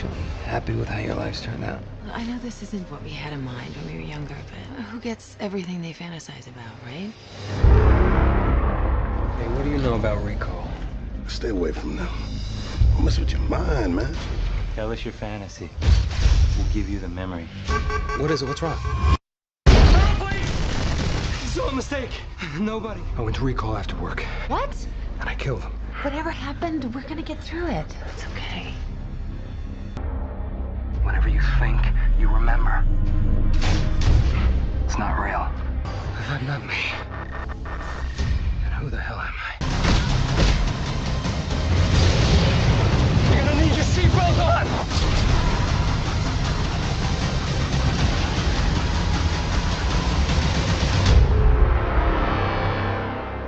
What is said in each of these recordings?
actually happy with how your life's turned out? I know this isn't what we had in mind when we were younger, but who gets everything they fantasize about, right? Hey, what do you know about Rekall? Stay away from them. Don't mess with your mind, man. Tell us your fantasy. We'll give you the memory. What is it? What's wrong? It's all a mistake. Nobody. I went to Rekall after work, What? and I killed him. Whatever happened, we're gonna get through it. It's okay. Whenever you think, you remember. It's not real. If I'm not me, then who the hell am I? You're gonna need your seatbelt on!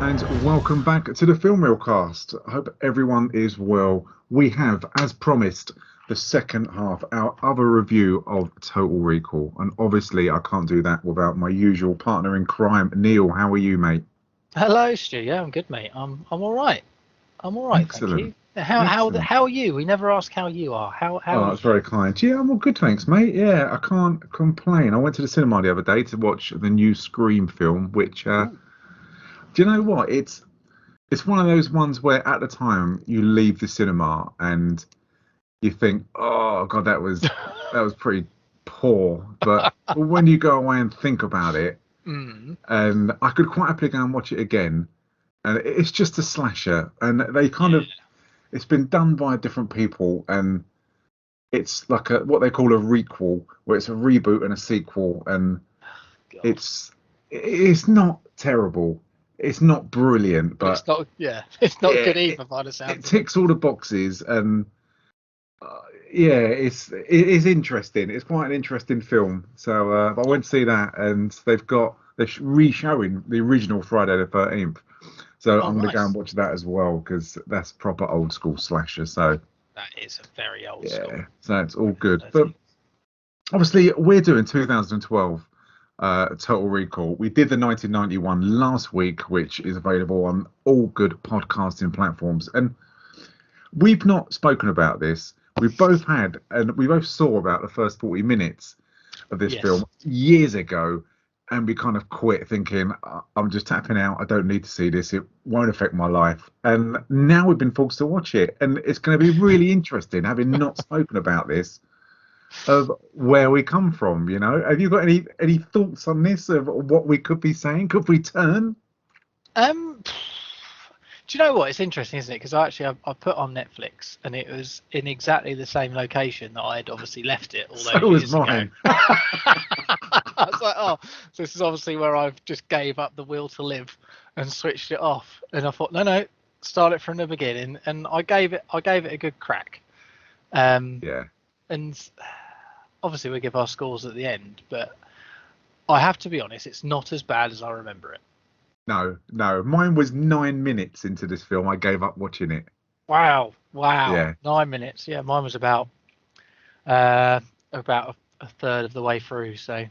And welcome back to the Film Reel Cast. I hope everyone is well. We have, as promised, the second half, our other review of Total Recall. And obviously, I can't do that without my usual partner in crime, Neil. How are you, mate? Hello, Stu. Yeah, I'm good, mate. I'm all right. I'm all right, Excellent. thank you. Excellent. How are you? We never ask how you are. How Oh, are that's you? very kind. Yeah, I'm all good, thanks, mate. Yeah, I can't complain. I went to the cinema the other day to watch the new Scream film, which, do you know what? It's one of those ones where at the time you leave the cinema and you think, oh God, that was pretty poor. But when you go away and think about it, and I could quite happily go and watch it again. And it's just a slasher, and they kind of, it's been done by different people, and it's like what they call a requel, where it's a reboot and a sequel, and it's not terrible. It's not brilliant, but it's not good either by the sound. It ticks all the boxes, and it is interesting. It's quite an interesting film. So I went to see that, and they're re-showing the original Friday the 13th. So I'm going to go and watch that as well, because that's proper old school slasher. So that is a very old school. So it's all good. But obviously, we're doing 2012. Total Recall. We did the 1991 last week, which is available on all good podcasting platforms. And we've not spoken about this. We both saw about the first 40 minutes of this film years ago, and we kind of quit, thinking, I'm just tapping out. I don't need to see this. It won't affect my life. And now we've been forced to watch it, and it's going to be really interesting, having not spoken about this, of where we come from. You know, have you got any thoughts on this, of what we could be saying? Could we turn? Do you know what? It's interesting, isn't it? Because I put on Netflix, and it was in exactly the same location that I had obviously left it all those years ago. I was like, oh, so this is obviously where I've just gave up the will to live and switched it off. And I thought, no, start it from the beginning, and I gave it a good crack. And obviously we give our scores at the end, but I have to be honest, it's not as bad as I remember it. No, mine was 9 minutes into this film. I gave up watching it. Wow. Yeah. 9 minutes. Yeah, mine was about a third of the way through. So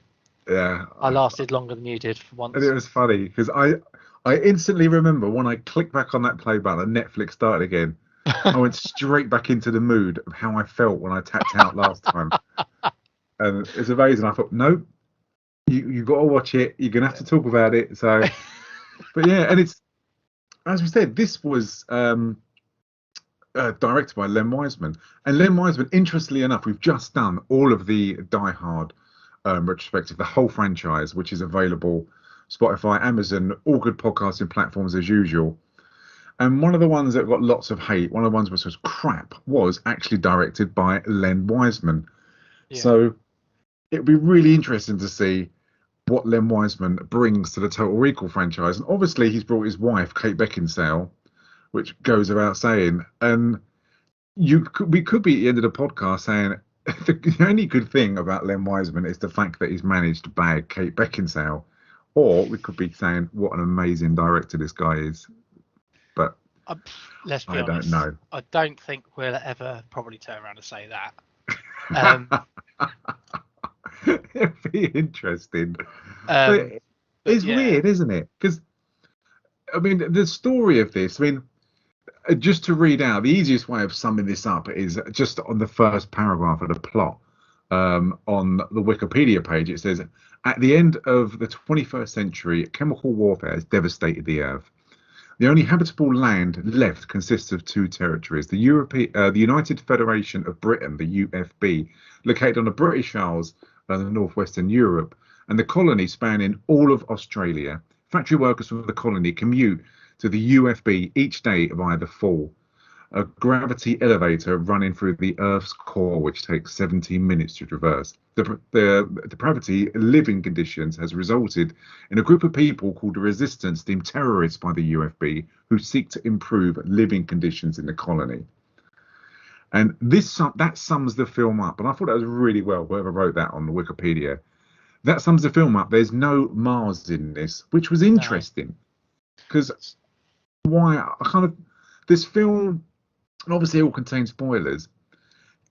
yeah, I lasted longer than you did for once. And it was funny because I instantly remember when I clicked back on that play button, Netflix started again. I went straight back into the mood of how I felt when I tapped out last time, and it's amazing. I thought, nope, you got to watch it. You're gonna have to talk about it. So. But yeah, and it's, as we said, this was directed by Len Wiseman. And Len Wiseman, interestingly enough, we've just done all of the Die Hard retrospective, the whole franchise, which is available Spotify, Amazon, all good podcasting platforms as usual. And one of the ones that got lots of hate, one of the ones which was crap, was actually directed by Len Wiseman. Yeah. So it would be really interesting to see what Len Wiseman brings to the Total Recall franchise. And obviously he's brought his wife, Kate Beckinsale, which goes without saying. And we could be at the end of the podcast saying the only good thing about Len Wiseman is the fact that he's managed to bag Kate Beckinsale. Or we could be saying what an amazing director this guy is. But let's be honest, don't know. I don't think we'll ever probably turn around and say that. It'd be interesting. But it's weird, isn't it? Because I mean, the story of this. I mean, just to read out, the easiest way of summing this up is just on the first paragraph of the plot. On the Wikipedia page, it says, at the end of the 21st century, chemical warfare has devastated the Earth. The only habitable land left consists of two territories: the United Federation of Britain, the UFB, located on the British Isles and northwestern Europe, and the colony spanning all of Australia. Factory workers from the colony commute to the UFB each day via the Fall, a gravity elevator running through the Earth's core, which takes 17 minutes to traverse. The depravity living conditions has resulted in a group of people called the Resistance, deemed terrorists by the UFB, who seek to improve living conditions in the colony. And that sums the film up. And I thought that was really well, whoever wrote that on the Wikipedia. That sums the film up. There's no Mars in this, which was interesting. Because this film, obviously all contains spoilers,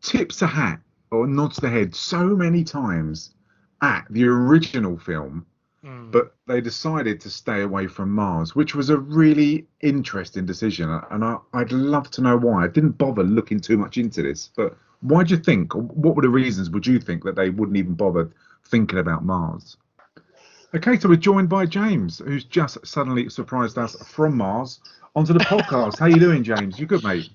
tips a hat or nods the head so many times at the original film, but they decided to stay away from Mars, which was a really interesting decision. And I'd love to know why. I didn't bother looking too much into this, but why do you think, what were the reasons would you think that they wouldn't even bother thinking about Mars? Okay, so we're joined by James, who's just suddenly surprised us from Mars onto the podcast. How you doing, James? You good, mate?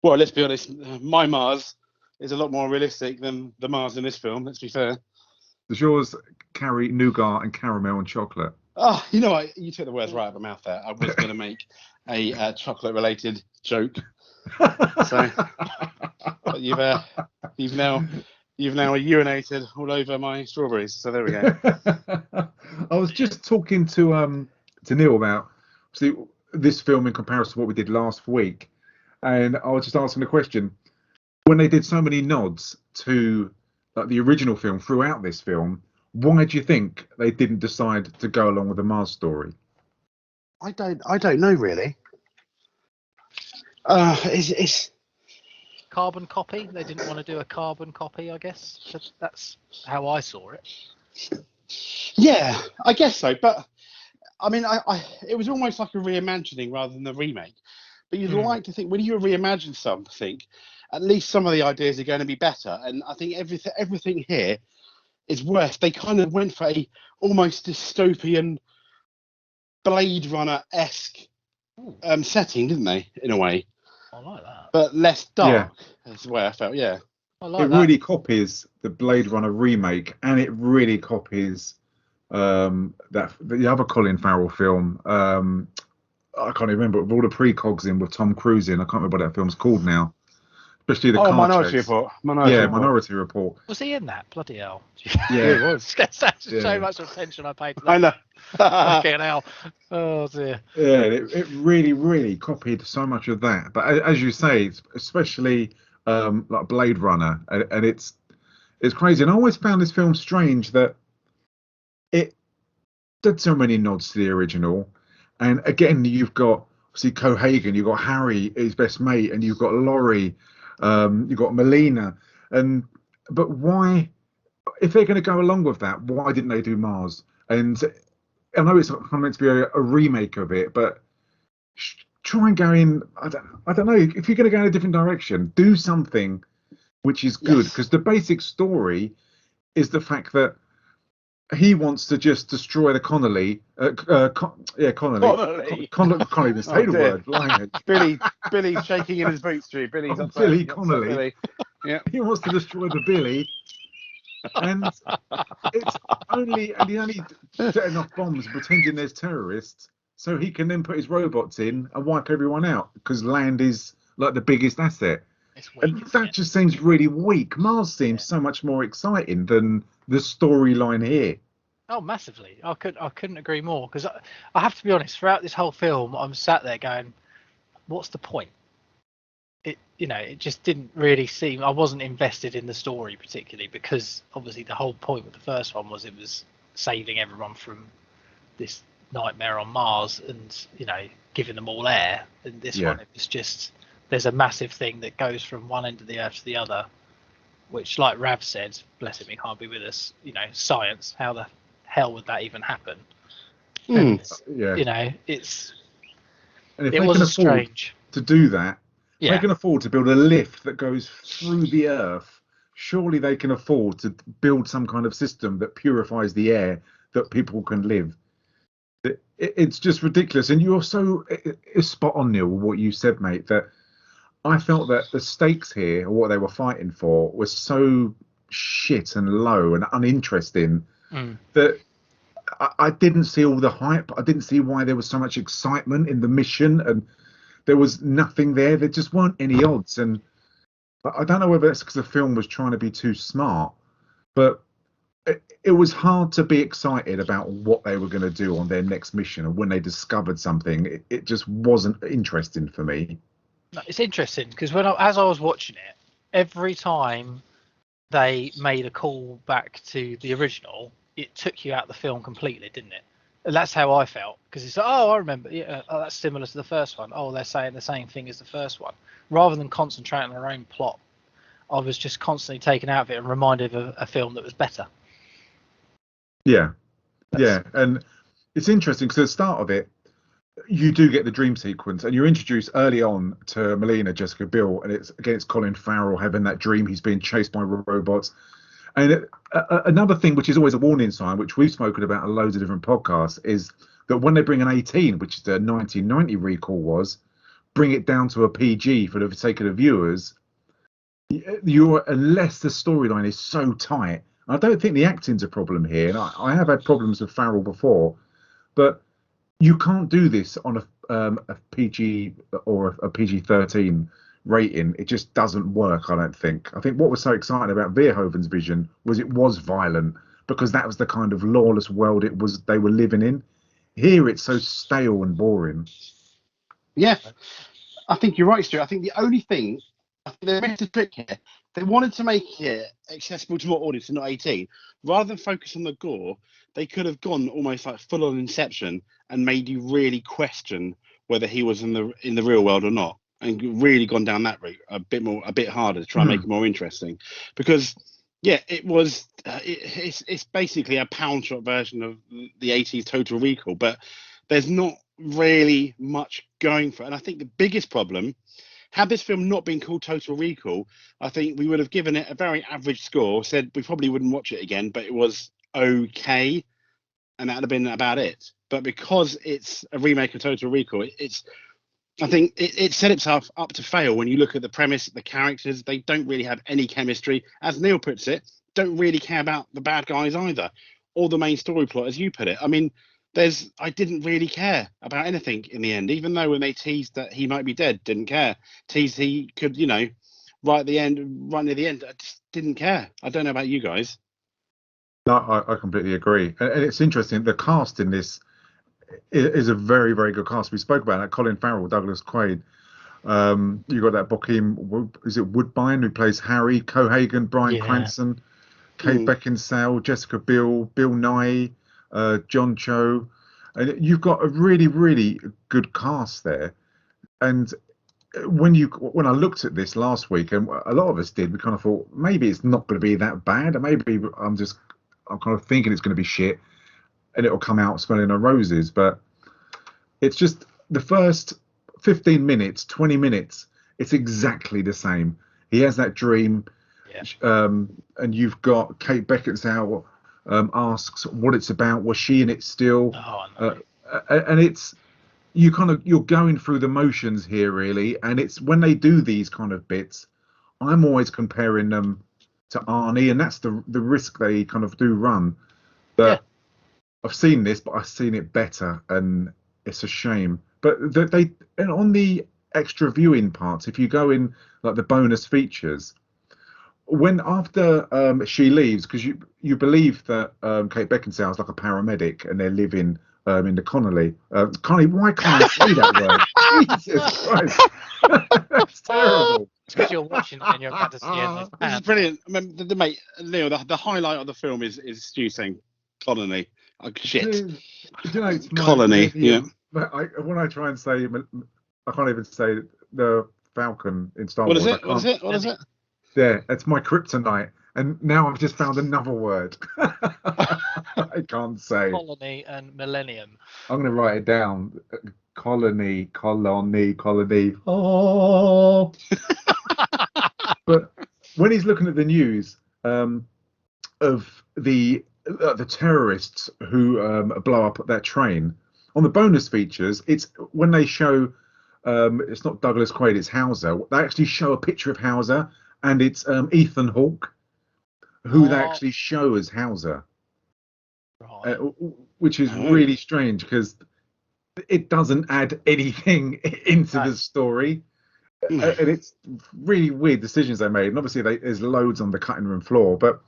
Well, let's be honest, my Mars is a lot more realistic than the Mars in this film, let's be fair. Does yours carry nougat and caramel and chocolate? Oh, you know what? You took the words right out of my mouth there. I was going to make a chocolate-related joke. So you've now urinated all over my strawberries. So there we go. I was just talking to Neil about this film in comparison to what we did last week, and I was just asking the question: when they did so many nods to the original film throughout this film, why do you think they didn't decide to go along with the Mars story? I don't know really. It's carbon copy. They didn't want to do a carbon copy, I guess. That's how I saw it. Yeah, I guess so. But I mean, it was almost like a reimagining rather than a remake. But you'd like to think when you reimagine something, at least some of the ideas are going to be better. And I think everything here is worse. They kind of went for a almost dystopian Blade Runner-esque setting, didn't they? In a way. I like that. But less dark. Yeah. That's the way I felt. Yeah. I like it that. Really copies the Blade Runner remake, and it really copies the other Colin Farrell film. I can't even remember, with all the precogs in with Tom Cruise in. I can't remember what that film's called now. Especially the Minority Report. Minority Report. Was he in that? Bloody hell. Yeah, he was. That's so much attention I paid to that. I know. Fucking hell. Oh, dear. Yeah, it really, really copied so much of that. But as you say, especially like Blade Runner, and it's crazy. And I always found this film strange that it did so many nods to the original. And again, you've got Cohagen, you've got Harry, his best mate, and you've got Laurie, you've got Melina. But why, if they're going to go along with that, why didn't they do Mars? And I know it's not meant to be a remake of it, but try and go in. I don't know, if you're going to go in a different direction, do something which is good, because the basic story is the fact that he wants to just destroy the Connolly. Connolly. Connolly, say the word. Blimey. Billy's shaking in his boots, Drew. Billy's upset. Billy Connolly. Billy. Yeah. He wants to destroy the Billy. And it's only setting off bombs, pretending there's terrorists, so he can then put his robots in and wipe everyone out, because land is like the biggest asset. And that just seems really weak. Mars seems so much more exciting than the storyline here. Oh, massively. I couldn't agree more, because I have to be honest, throughout this whole film, I'm sat there going, what's the point? It just didn't really seem, I wasn't invested in the story particularly, because obviously the whole point with the first one was it was saving everyone from this nightmare on Mars and, giving them all air. And this one, it was just, there's a massive thing that goes from one end of the earth to the other, which, like Rav said, bless him, he can't be with us, science, how the hell would that even happen? And, it was strange. to do that. Yeah. They can afford to build a lift that goes through the earth. Surely they can afford to build some kind of system that purifies the air that people can live. It's just ridiculous. And you're so spot on, Neil, what you said, mate, that I felt that the stakes here, or what they were fighting for, was so shit and low and uninteresting that I didn't see all the hype. I didn't see why there was so much excitement in the mission, and there was nothing there. There just weren't any odds. And I don't know whether it's because the film was trying to be too smart, but it was hard to be excited about what they were going to do on their next mission. And when they discovered something, it just wasn't interesting for me. No, it's interesting because as I was watching it, every time they made a call back to the original, it took you out of the film completely, didn't it? And that's how I felt, because it's like, oh, I remember, yeah, oh, that's similar to the first one. Oh, they're saying the same thing as the first one. Rather than concentrating on their own plot, I was just constantly taken out of it and reminded of a film that was better. Yeah, and it's interesting because at the start of it, you do get the dream sequence, and you're introduced early on to Melina, Jessica Biel, and it's Colin Farrell having that dream. He's being chased by robots. And another thing, which is always a warning sign, which we've spoken about on loads of different podcasts, is that when they bring an 18, which the 1990 Rekall was, bring it down to a PG for the sake of the viewers, unless the storyline is so tight. I don't think the acting's a problem here, and I have had problems with Farrell before, but you can't do this on a PG or a PG-13 rating. It just doesn't work, I don't think. I think what was so exciting about Verhoeven's vision was it was violent, because that was the kind of lawless world they were living in. Here it's so stale and boring. Yeah, I think you're right, Stuart. I think the only thing, I think they missed a trick here. They wanted to make it accessible to more audience and not 18. Rather than focus on the gore, they could have gone almost like full on Inception and made you really question whether he was in the real world or not, and really gone down that route a bit harder to try and make it more interesting. Because yeah, it was it's basically a pound shot version of the 80s Total Recall, but there's not really much going for it. And I think the biggest problem, had this film not been called Total Recall, I think we would have given it a very average score, said we probably wouldn't watch it again, but it was okay, and that would have been about it. But because it's a remake of Total Recall, I think it set itself up to fail. When you look at the premise, the characters, they don't really have any chemistry. As Neil puts it, don't really care about the bad guys either, or the main story plot, as you put it. I mean, I didn't really care about anything in the end, even though when they teased that he might be dead, didn't care. Teased he could, right near the end, I just didn't care. I don't know about you guys. No, I completely agree. And it's interesting, the cast in this is a very, very good cast. We spoke about that. Colin Farrell, Douglas Quaid. You got that Bokeem, is it Woodbine, who plays Harry, Cohagen, Bryan Cranston, Kate Beckinsale, Jessica Biel, Bill Nighy, John Cho, and you've got a really, really good cast there. And when I looked at this last week, and a lot of us did, we kind of thought maybe it's not going to be that bad, and maybe I'm kind of thinking it's going to be shit, and it'll come out smelling of roses. But it's just the first 15 minutes, 20 minutes, it's exactly the same. He has that dream, and you've got Kate Beckinsale asks what it's about. Was she in it still? And it's you're going through the motions here, really. And it's when they do these kind of bits, I'm always comparing them to Arnie, and that's the risk they kind of do run. But I've seen this, but I've seen it better, and it's a shame. But and on the extra viewing parts, if you go in like the bonus features, when after she leaves, because you believe that Kate Beckinsale is like a paramedic and they're living in the Connolly. Why can't I say that word? Jesus Christ, that's terrible. Because you're watching it and you're about to see it. This is brilliant. I mean, mate, Neil, the highlight of the film is Stu saying Colony. Oh, shit. Colony. Yeah. But when I try and say, I can't even say the Falcon in Star Wars. What is it? Yeah, it's my kryptonite. And now I've just found another word. I can't say. Colony and Millennium. I'm going to write it down. colony. Oh. But when he's looking at the news of the terrorists who blow up that train, on the bonus features, it's when they show it's not Douglas Quaid, it's Hauser. They actually show a picture of Hauser, and it's Ethan Hawke, who they actually show as Hauser, Right. which is really strange because it doesn't add anything into the story. And it's really weird decisions they made. And obviously, there's loads on the cutting room floor, but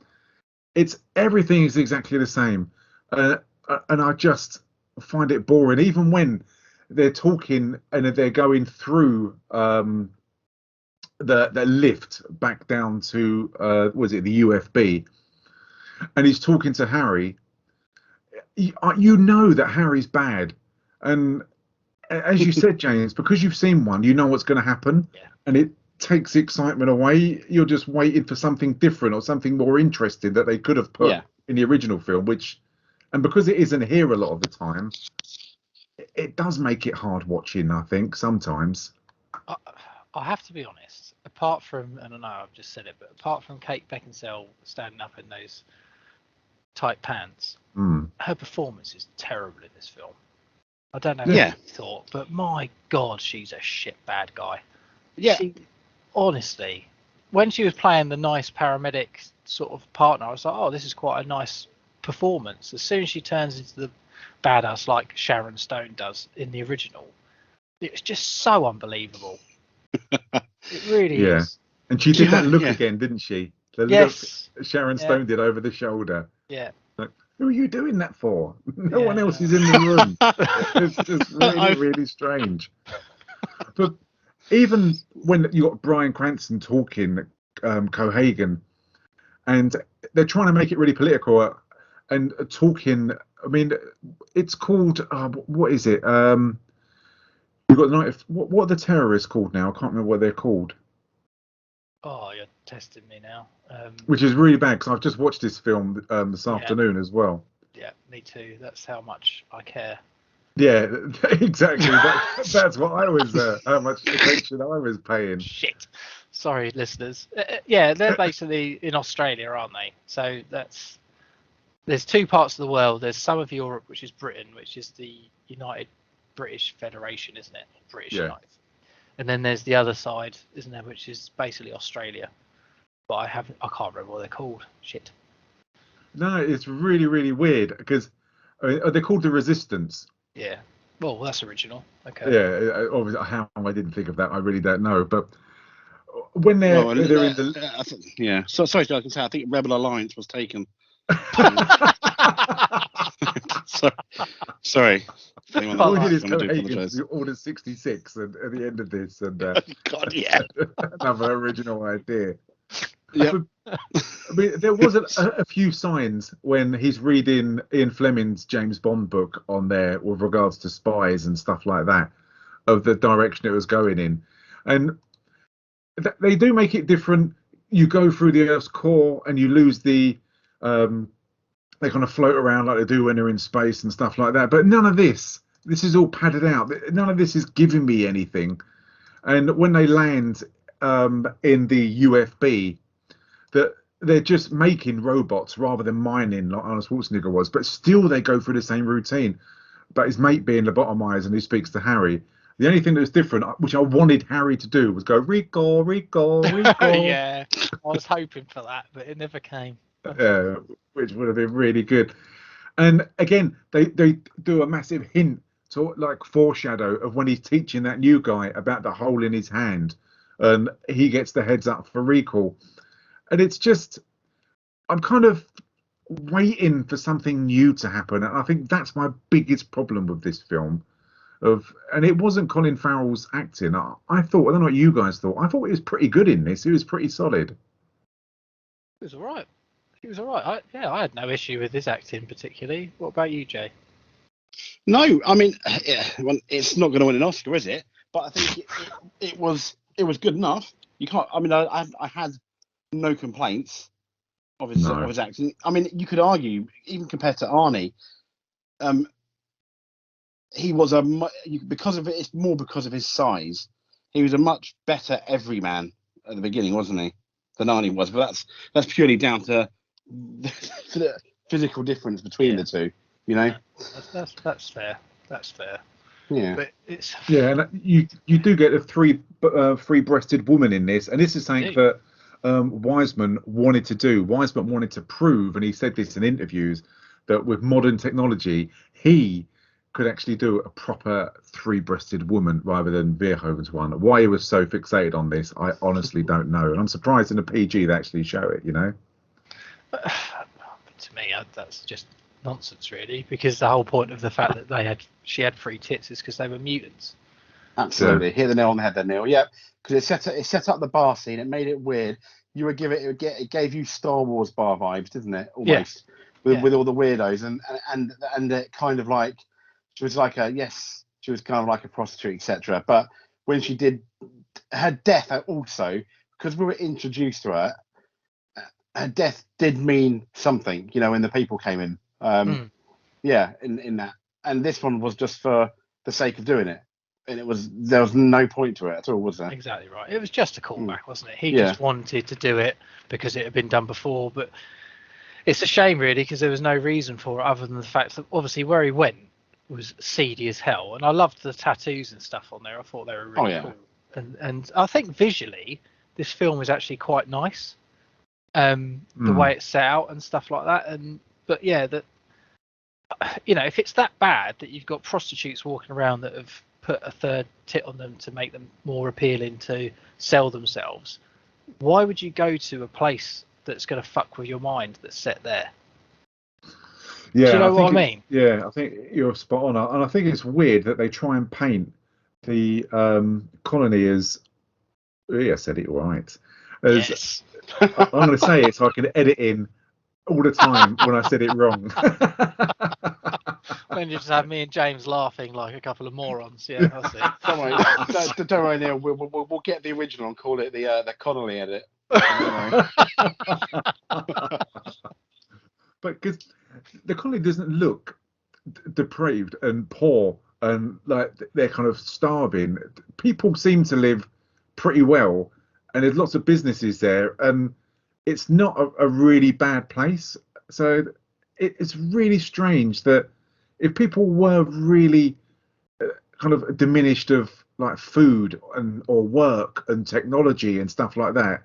everything is exactly the same. And I just find it boring, even when they're talking and they're going through the lift back down to was it the UFB, and he's talking to Harry. You know that Harry's bad, and as you said, James, because you've seen one, you know what's going to happen, and it takes the excitement away. You're just waiting for something different or something more interesting that they could have put in the original film, and because it isn't here a lot of the time, it does make it hard watching, I think, sometimes. I have to be honest, apart from, and I know I've just said it, but apart from Kate Beckinsale standing up in those tight pants, her performance is terrible in this film. I don't know what you thought, but my God, she's a shit bad guy. Yeah. Honestly, when she was playing the nice paramedic sort of partner, I was like, oh, this is quite a nice performance. As soon as she turns into the badass like Sharon Stone does in the original, it's just so unbelievable. It really is. And she did that look again, didn't she? The look Sharon Stone did over the shoulder. Yeah. Like, who are you doing that for? No one else is in the room. It's just really, really strange. But even when you got Bryan Cranston talking, Cohagen, and they're trying to make it really political and talking. I mean, it's called what is it? You've got the night. What are the terrorists called now? I can't remember what they're called. Oh, you're testing me now. Which is really bad because I've just watched this film this afternoon as well. Yeah, me too. That's how much I care. Yeah, exactly. That's what I was. How much attention I was paying. Shit. Sorry, listeners. Yeah, they're basically in Australia, aren't they? So there's two parts of the world. There's some of Europe, which is Britain, which is the United British Federation, isn't it? British United. And then there's the other side, isn't there, which is basically Australia. But I can't remember what they're called. Shit. No, it's really, really weird because they're called the Resistance. Yeah. Well, that's original. Okay. Yeah. Obviously, how I didn't think of that, I really don't know. But when they're in the sorry, I can say I think Rebel Alliance was taken. Sorry. All we did is Order 66 at the end of this, and God, yeah, another original idea. Yeah. I mean, there was a few signs when he's reading Ian Fleming's James Bond book on there with regards to spies and stuff like that, of the direction it was going in, and they do make it different. You go through the Earth's core and you lose the they kind of float around like they do when they're in space and stuff like that. But none of this is all padded out. None of this is giving me anything. And when they land in the UFB, that they're just making robots rather than mining like Arnold Schwarzenegger was. But still they go through the same routine. But his mate being lobotomized and he speaks to Harry. The only thing that was different, which I wanted Harry to do, was go, Rekall, Rekall, Rekall. Yeah, I was hoping for that, but it never came. Which would have been really good. And again, they do a massive hint to like foreshadow of when he's teaching that new guy about the hole in his hand, and he gets the heads up for Rekall. And it's just, I'm kind of waiting for something new to happen, and I think that's my biggest problem with this film. And it wasn't Colin Farrell's acting. I thought, I don't know what you guys thought. I thought he was pretty good in this. He was pretty solid. He was all right. I had no issue with his acting particularly. What about you, Jay? No, I mean, it's not going to win an Oscar, is it? But I think it was good enough. You can't. I mean, I had no complaints of his acting. I mean, you could argue even compared to Arnie, he was because of it. It's more because of his size. He was a much better everyman at the beginning, wasn't he, than Arnie was? But that's purely down to the physical difference between the two. You know, that's fair. That's fair. Yeah, but it's and you do get a three-breasted woman in this, and this is something that Wiseman wanted to do. Wiseman wanted to prove, and he said this in interviews, that with modern technology, he could actually do a proper three-breasted woman rather than Verhoeven's one. Why he was so fixated on this, I honestly don't know, and I'm surprised in the PG they actually show it. You know, but to me, that's just nonsense, really, because the whole point of the fact that she had three tits is because they were mutants. Absolutely, hit the nail on the head there, Neil. Yeah, because it set up the bar scene. It made it weird. You would it gave you Star Wars bar vibes, didn't it? Almost with all the weirdos and it kind of like she was kind of like a prostitute, etc. But when she did her death, also because we were introduced to her, her death did mean something, you know, when the people came in. In that, and this one was just for the sake of doing it, and there was no point to it at all, was there? Exactly right. It was just a callback, wasn't it? He just wanted to do it because it had been done before, but it's a shame, really, because there was no reason for it other than the fact that obviously where he went was seedy as hell, and I loved the tattoos and stuff on there. I thought they were really cool, and I think visually this film is actually quite nice, the way it's set out and stuff like that. But yeah, that, you know, if it's that bad that you've got prostitutes walking around that have put a third tit on them to make them more appealing to sell themselves, why would you go to a place that's going to fuck with your mind that's set there? Yeah, do you know what I mean? Yeah, I think you're spot on, and I think it's weird that they try and paint the colony as, I said it right, as yes. I'm going to say it so I can edit in all the time when I said it wrong. Then you just have me and James laughing like a couple of morons. Yeah, I see. Don't worry, Neil. We'll get the original and call it the Connolly edit. But because the colony doesn't look depraved and poor and like they're kind of starving. People seem to live pretty well, and there's lots of businesses there, and it's not a really bad place. So it's really strange that if people were really kind of diminished of like food or work and technology and stuff like that,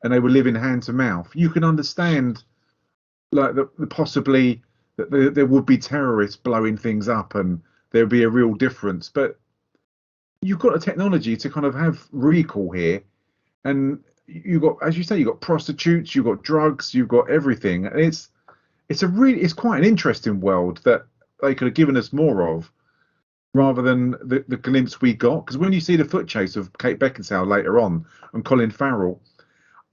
and they were living hand to mouth, you can understand like the possibly that there would be terrorists blowing things up and there would be a real difference. But you've got a technology to kind of have recall here, and you've got, as you say, you've got prostitutes, you've got drugs, you've got everything. And it's quite an interesting world that they could have given us more of rather than the glimpse we got. Because when you see the foot chase of Kate Beckinsale later on and Colin Farrell,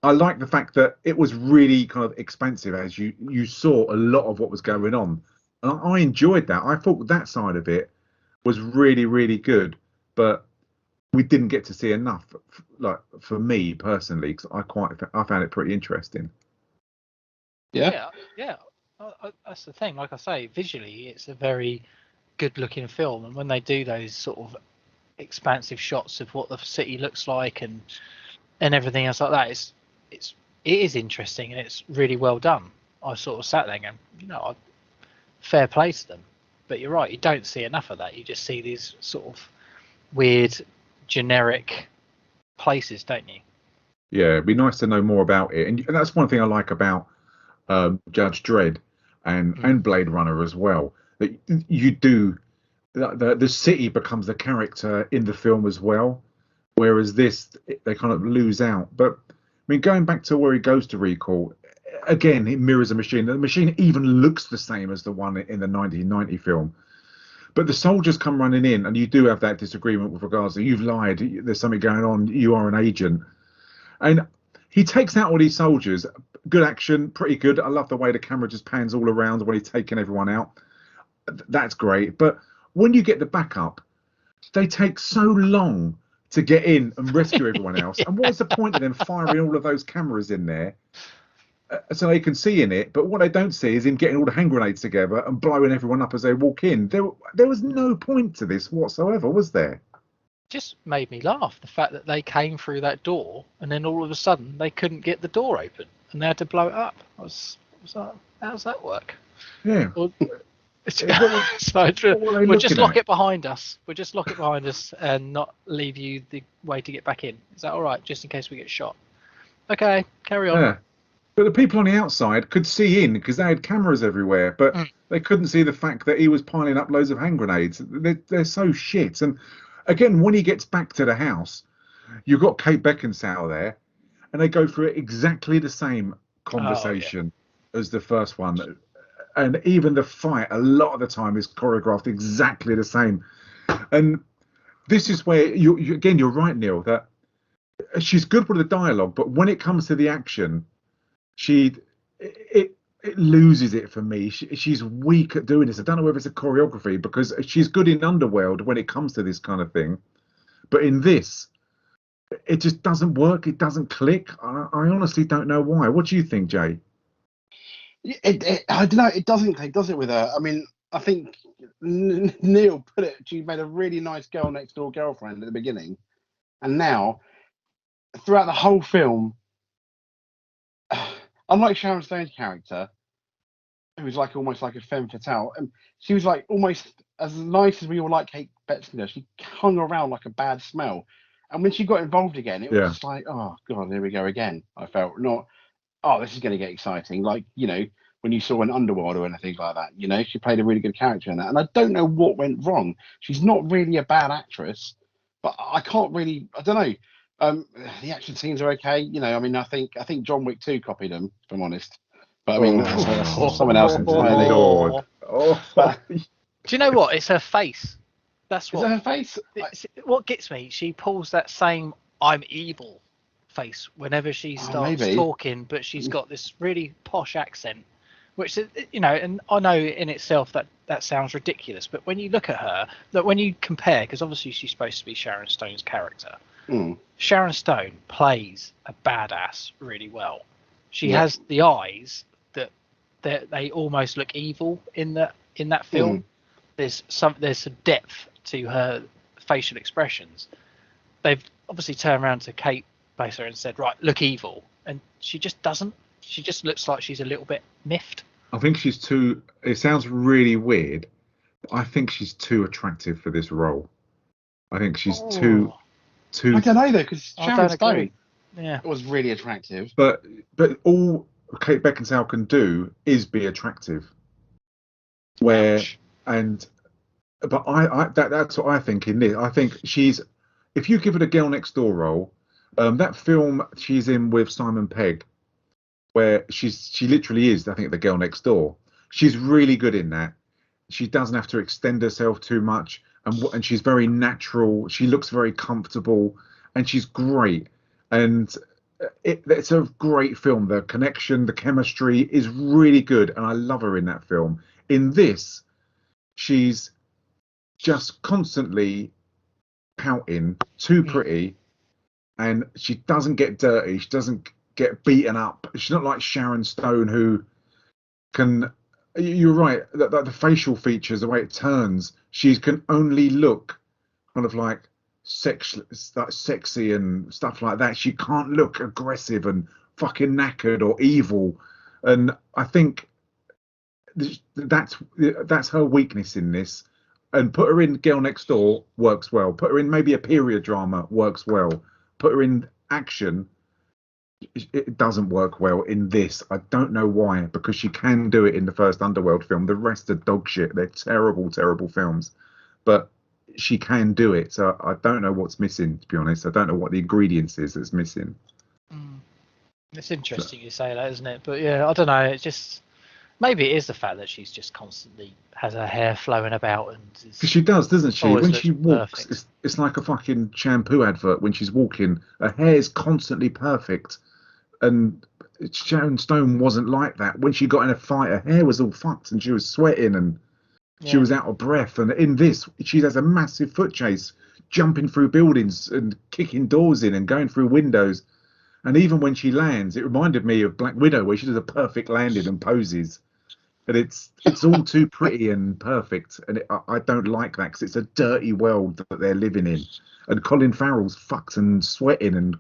I like the fact that it was really kind of expansive, as you saw a lot of what was going on. And I enjoyed that. I thought that side of it was really, really good. But we didn't get to see enough, like for me personally, because I found it pretty interesting. Yeah. That's the thing. Like I say, visually, it's a very good-looking film, and when they do those sort of expansive shots of what the city looks like and everything else like that, it is interesting and it's really well done. I sort of sat there going, fair play to them. But you're right, you don't see enough of that. You just see these sort of weird, generic places, don't you? Yeah, it'd be nice to know more about it, and that's one thing I like about Judge Dredd and Blade Runner as well. That you do the city becomes the character in the film as well, whereas this they kind of lose out. But I mean, going back to where he goes to Rekall, again, it mirrors a machine. The machine even looks the same as the one in the 1990 film. But the soldiers come running in, and you do have that disagreement with regards to, you've lied, there's something going on, you are an agent. And he takes out all these soldiers. Good action, pretty good. I love the way the camera just pans all around when he's taking everyone out. That's great. But when you get the backup, they take so long to get in and rescue everyone else. And what's the point of them firing all of those cameras in there? so they can see in it. But what they don't see is him getting all the hand grenades together and blowing everyone up as they walk in. There was no point to this whatsoever, was there? Just made me laugh, the fact that they came through that door and then all of a sudden they couldn't get the door open and they had to blow it up. How does that work? Yeah. Well, we'll just lock it behind us. We'll just lock it behind us and not leave you the way to get back in. Is that all right? Just in case we get shot. Okay, carry on. Yeah. But the people on the outside could see in because they had cameras everywhere, but they couldn't see the fact that he was piling up loads of hand grenades. They're so shit. And again, when he gets back to the house, you've got Kate Beckinsale there, and they go through exactly the same conversation as the first one. And even the fight, a lot of the time, is choreographed exactly the same. And this is where, you're right, Neil, that she's good with the dialogue, but when it comes to the action, it loses it for me. She's weak at doing this. I don't know whether it's a choreography, because she's good in Underworld when it comes to this kind of thing, but in this, it just doesn't work. It doesn't click. I honestly don't know why. What do you think, Jay? I don't know. It doesn't click, does it, with her? I mean, I think Neil put it. She made a really nice girl next door girlfriend at the beginning, and now throughout the whole film, unlike Sharon Stone's character, who was like almost like a femme fatale, and she was like almost as nice as we all like Kate Beckinsale. She hung around like a bad smell, and when she got involved again, it was just like, oh god, here we go again. I felt not. Oh, this is going to get exciting. Like, when you saw an Underworld or anything like that, she played a really good character in that. And I don't know what went wrong. She's not really a bad actress, but I don't know. The action scenes are okay. I mean, I think John Wick 2 copied them, if I'm honest. But I mean, that's someone else entirely. Lord. Do you know what? It's her face. That's what. Is it her face? What gets me, she pulls that same "I'm evil" face whenever she starts talking, but she's got this really posh accent, which and I know in itself that sounds ridiculous, but when you look at her, that when you compare, because obviously she's supposed to be Sharon Stone's character, Sharon Stone plays a badass really well. She has the eyes that they almost look evil in that film. There's some depth to her facial expressions. They've obviously turned around to Kate Baser and said, right, look evil, and she just doesn't. She just looks like she's a little bit miffed. I think she's too, it sounds really weird, but I think she's too attractive for this role. I think she's too I don't know though, because Sharon Stone Yeah. It was really attractive. But all Kate Beckinsale can do is be attractive. That's what I think in this. I think she's, if you give her the Girl Next Door role, that film she's in with Simon Pegg, where she literally is, I think, the Girl Next Door. She's really good in that. She doesn't have to extend herself too much, and she's very natural. She looks very comfortable, and she's great. And it's a great film. The connection, the chemistry is really good, and I love her in that film. In this, she's just constantly pouting, too pretty, and she doesn't get dirty. She doesn't get beaten up. She's not like Sharon Stone, who can. You're right. The facial features, the way it turns, she can only look kind of like sexy and stuff like that. She can't look aggressive and fucking knackered or evil. And I think that's her weakness in this. And put her in Girl Next Door works well. Put her in maybe a period drama works well. Put her in action, it doesn't work well in this. I don't know why, because she can do it in the first Underworld film. The rest are dog shit. They're terrible, terrible films. But she can do it. So I don't know what's missing, to be honest. I don't know what the ingredients is that's missing. It's interesting you say that, isn't it? But yeah, I don't know. It's just, maybe it is the fact that she's just constantly has her hair flowing about, and because she does, doesn't she? When she walks, it's like a fucking shampoo advert. When she's walking, her hair is constantly perfect. And Sharon Stone wasn't like that. When she got in a fight, her hair was all fucked and she was sweating and she was out of breath. And in this, she has a massive foot chase, jumping through buildings and kicking doors in and going through windows. And even when she lands, it reminded me of Black Widow, where she does a perfect landing and poses. And it's all too pretty and perfect. And I don't like that, because it's a dirty world that they're living in. And Colin Farrell's fucked and sweating and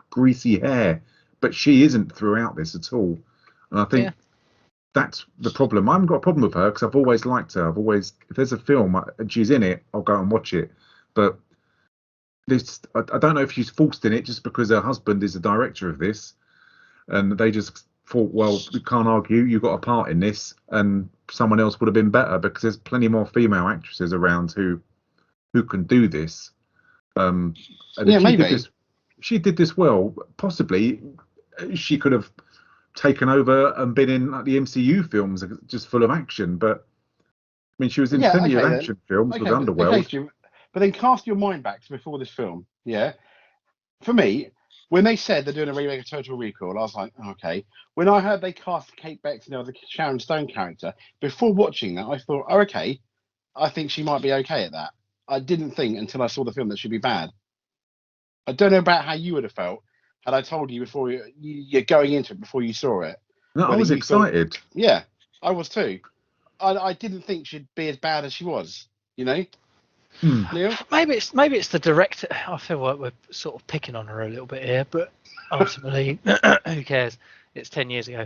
greasy hair, but she isn't throughout this at all. And I think that's the problem. I haven't got a problem with her, because I've always liked her. If there's a film and she's in it, I'll go and watch it. But this, I don't know if she's forced in it just because her husband is the director of this, and they just thought, well, we can't argue, you got a part in this, and someone else would have been better, because there's plenty more female actresses around who can do this. And if maybe she did this well, possibly she could have taken over and been in like the MCU films, just full of action. But I mean, she was in plenty of action films with Underworld. But then cast your mind back to before this film. Yeah, for me, when they said they're doing a remake of Total Recall, I was like, okay. When I heard they cast Kate Beckinsale, the Sharon Stone character, before watching that, I thought, oh, okay, I think she might be okay at that. I didn't think until I saw the film that she'd be bad. I don't know about how you would have felt had I told you before you're going into it before you saw it. No, I was excited. Yeah, I was too. I didn't think she'd be as bad as she was. You know. Neil? Maybe it's the director. I feel like we're sort of picking on her a little bit here, but ultimately, who cares? It's 10 years ago.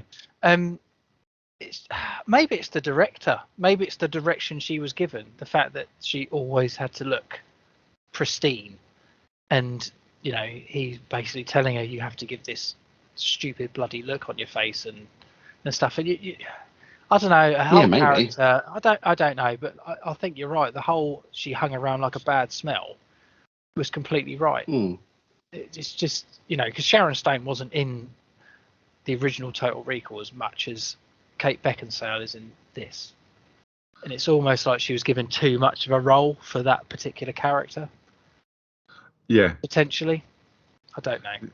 Maybe it's the director. Maybe it's the direction she was given. The fact that she always had to look pristine, and he's basically telling her you have to give this stupid bloody look on your face and stuff. And I don't know, her whole character, I don't know, but I think you're right. The whole she hung around like a bad smell was completely right. It's just, because Sharon Stone wasn't in the original Total Recall as much as Kate Beckinsale is in this. And it's almost like she was given too much of a role for that particular character. Yeah. Potentially. I don't know.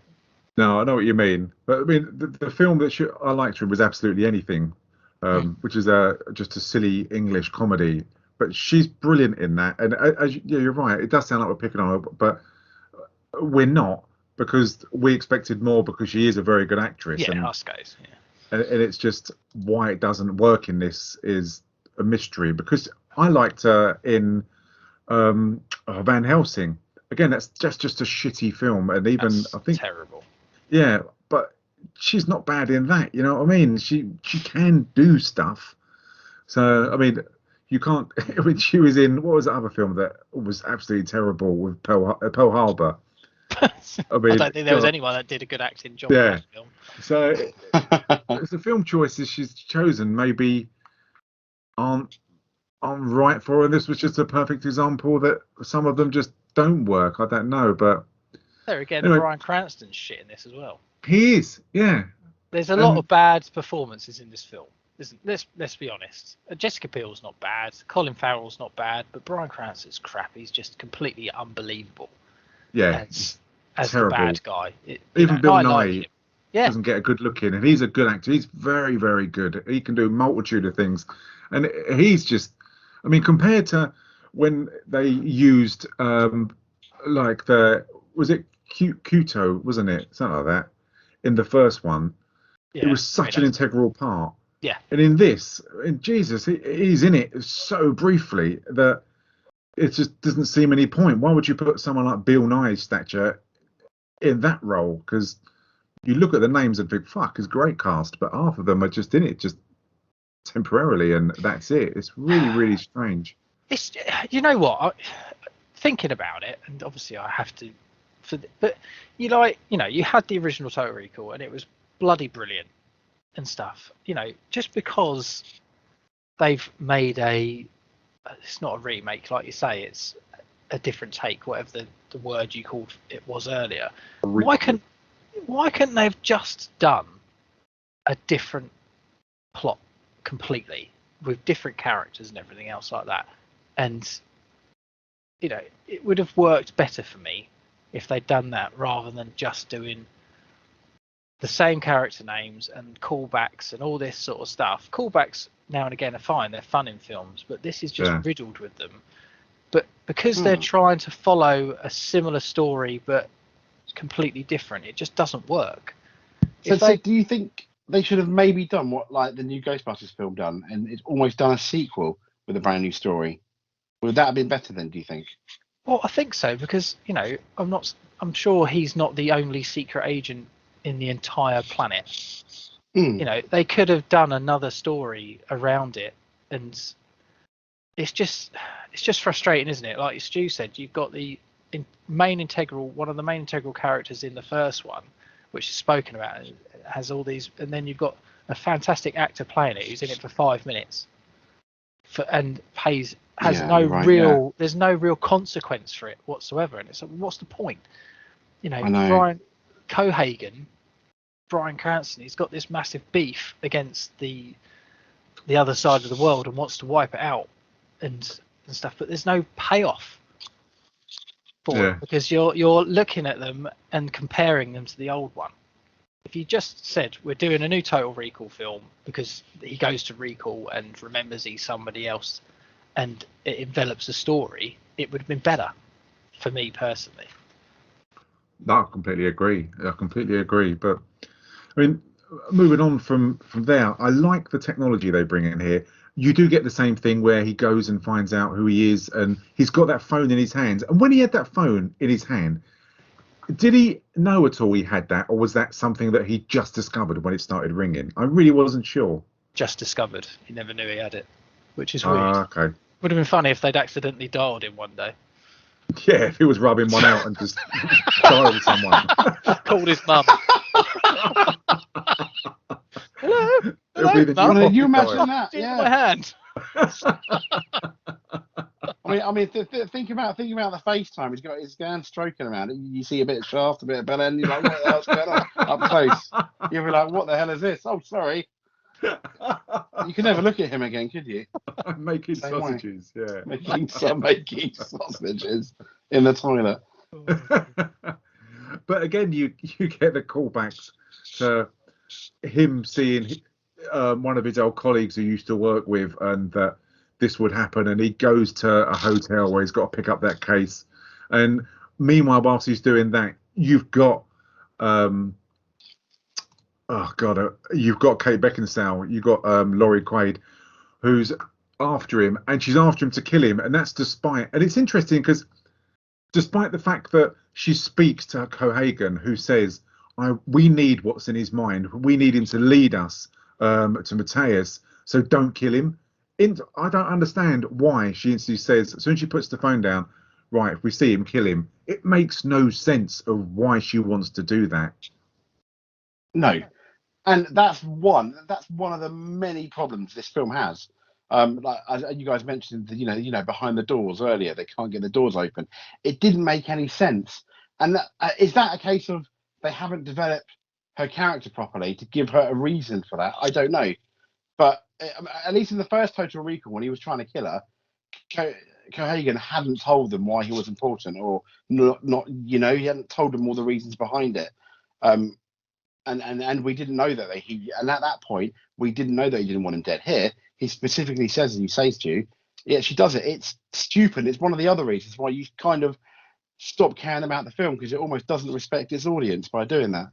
No, I know what you mean. But I mean, the film that I liked her was Absolutely Anything. Which is just a silly English comedy, but she's brilliant in that. And you're right, it does sound like we're picking on her, but we're not, because we expected more, because she is a very good actress. Yeah, us guys. Yeah. And it's just why it doesn't work in this is a mystery, because I liked her in Van Helsing. Again, that's just a shitty film, and even I think terrible. Yeah, but she's not bad in that, you know what I mean? She can do stuff. So I mean, you can't. I mean, she was in, what was the other film that was absolutely terrible with Pearl Harbor? I don't think there was anyone that did a good acting job in that film. So the film choices she's chosen maybe aren't right for her. This was just a perfect example that some of them just don't work. I don't know, but there again, anyway, Bryan Cranston's shit in this as well. He is, yeah. There's a lot of bad performances in this film. Let's be honest. Jessica Biel's not bad. Colin Farrell's not bad, but Bryan Cranston's crap. He's just completely unbelievable. Yeah, as the bad guy. Even Bill Nye doesn't get a good look in, and he's a good actor. He's very, very good. He can do a multitude of things, and he's just, I mean, compared to when they used was it Kuto, wasn't it? Something like that. In the first one, it was such an integral part. Yeah. And in this, Jesus, he's in it so briefly that it just doesn't seem any point. Why would you put someone like Bill Nye's stature in that role? Because you look at the names and think, fuck, it's a great cast, but half of them are just in it just temporarily, and that's it. It's really, really strange. It's, you know what? Thinking about it, and obviously I have to, but you had the original Total Recall, and it was bloody brilliant and stuff. Just because they've made it's not a remake, like you say, it's a different take, whatever the word you called it was earlier. Why couldn't they have just done a different plot completely with different characters and everything else like that? And it would have worked better for me if they'd done that, rather than just doing the same character names and callbacks and all this sort of stuff. Callbacks now and again are fine, they're fun in films, but this is just riddled with them. But because they're trying to follow a similar story but completely different. It just doesn't work. So do you think they should have maybe done what like the new Ghostbusters film done, and it's almost done a sequel with a brand new story? Would that have been better then, do you think? Well, I think so, because I'm sure he's not the only secret agent in the entire planet. They could have done another story around it, and it's just frustrating, isn't it? Like Stu said, you've got one of the main integral characters in the first one, which is spoken about, has all these, and then you've got a fantastic actor playing it who's in it for 5 minutes, there's no real consequence for it whatsoever, and it's like, what's the point? Brian Cohagen, Bryan Cranston, he's got this massive beef against the other side of the world and wants to wipe it out and stuff, but there's no payoff for it, because you're looking at them and comparing them to the old one. If you just said we're doing a new Total Recall film because he goes to Recall and remembers he's somebody else and it envelops the story, it would have been better for me personally. No, I completely agree. But I mean, moving on from there, I like the technology they bring in here. You do get the same thing where he goes and finds out who he is, and he's got that phone in his hands. And when he had that phone in his hand, did he know at all he had that, or was that something that he just discovered when it started ringing? I really wasn't sure. Just discovered. He never knew he had it, which is weird. Okay. Would have been funny if they'd accidentally dialed him one day. Yeah, if he was rubbing one out and just dialed someone. Called his mum. Hello. Can you imagine that? Yeah. My hand. I mean, think about the FaceTime. He's got his hand stroking around it. You see a bit of shaft, a bit of belly, and you're like, what the hell's going on up close? You'll be like, what the hell is this? Oh, sorry. You can never look at him again, could you? Making sausages, yeah. Making sausages in the toilet. But again, you get the callbacks to him seeing one of his old colleagues who used to work with, and that this would happen, and he goes to a hotel where he's got to pick up that case. And meanwhile, whilst he's doing that, you've got you've got Kate Beckinsale, you've got Laurie Quaid, who's after him, and she's after him to kill him, and that's despite, and it's interesting because despite the fact that she speaks to Cohagen, who says, we need what's in his mind, we need him to lead us to Matthias, so don't kill him. I don't understand why she instantly says, as soon as she puts the phone down, right, if we see him, kill him. It makes no sense of why she wants to do that. No. And that's one of the many problems this film has. Like as you guys mentioned, behind the doors earlier, they can't get the doors open. It didn't make any sense. And is that a case of they haven't developed her character properly to give her a reason for that? I don't know. But at least in the first Total Recall, when he was trying to kill her, Cohagen hadn't told them why he was important, or not. He hadn't told them all the reasons behind it. And we didn't know that and at that point we didn't know that he didn't want him dead. Here he specifically says, and he says to you, yeah, she does it. It's stupid. It's one of the other reasons why you kind of stop caring about the film, because it almost doesn't respect its audience by doing that.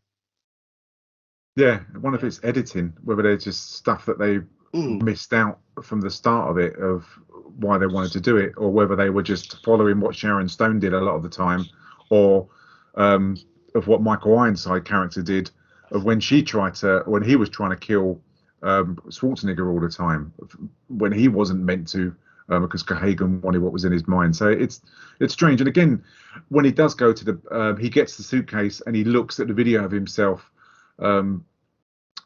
Yeah, one of its editing, whether there's just stuff that they missed out from the start of it, of why they wanted to do it, or whether they were just following what Sharon Stone did a lot of the time, or of what Michael Ironside character did, of when he was trying to kill Schwarzenegger all the time, when he wasn't meant to, because Cohagen wanted what was in his mind. So it's strange. And again, when he does go to he gets the suitcase and he looks at the video of himself, and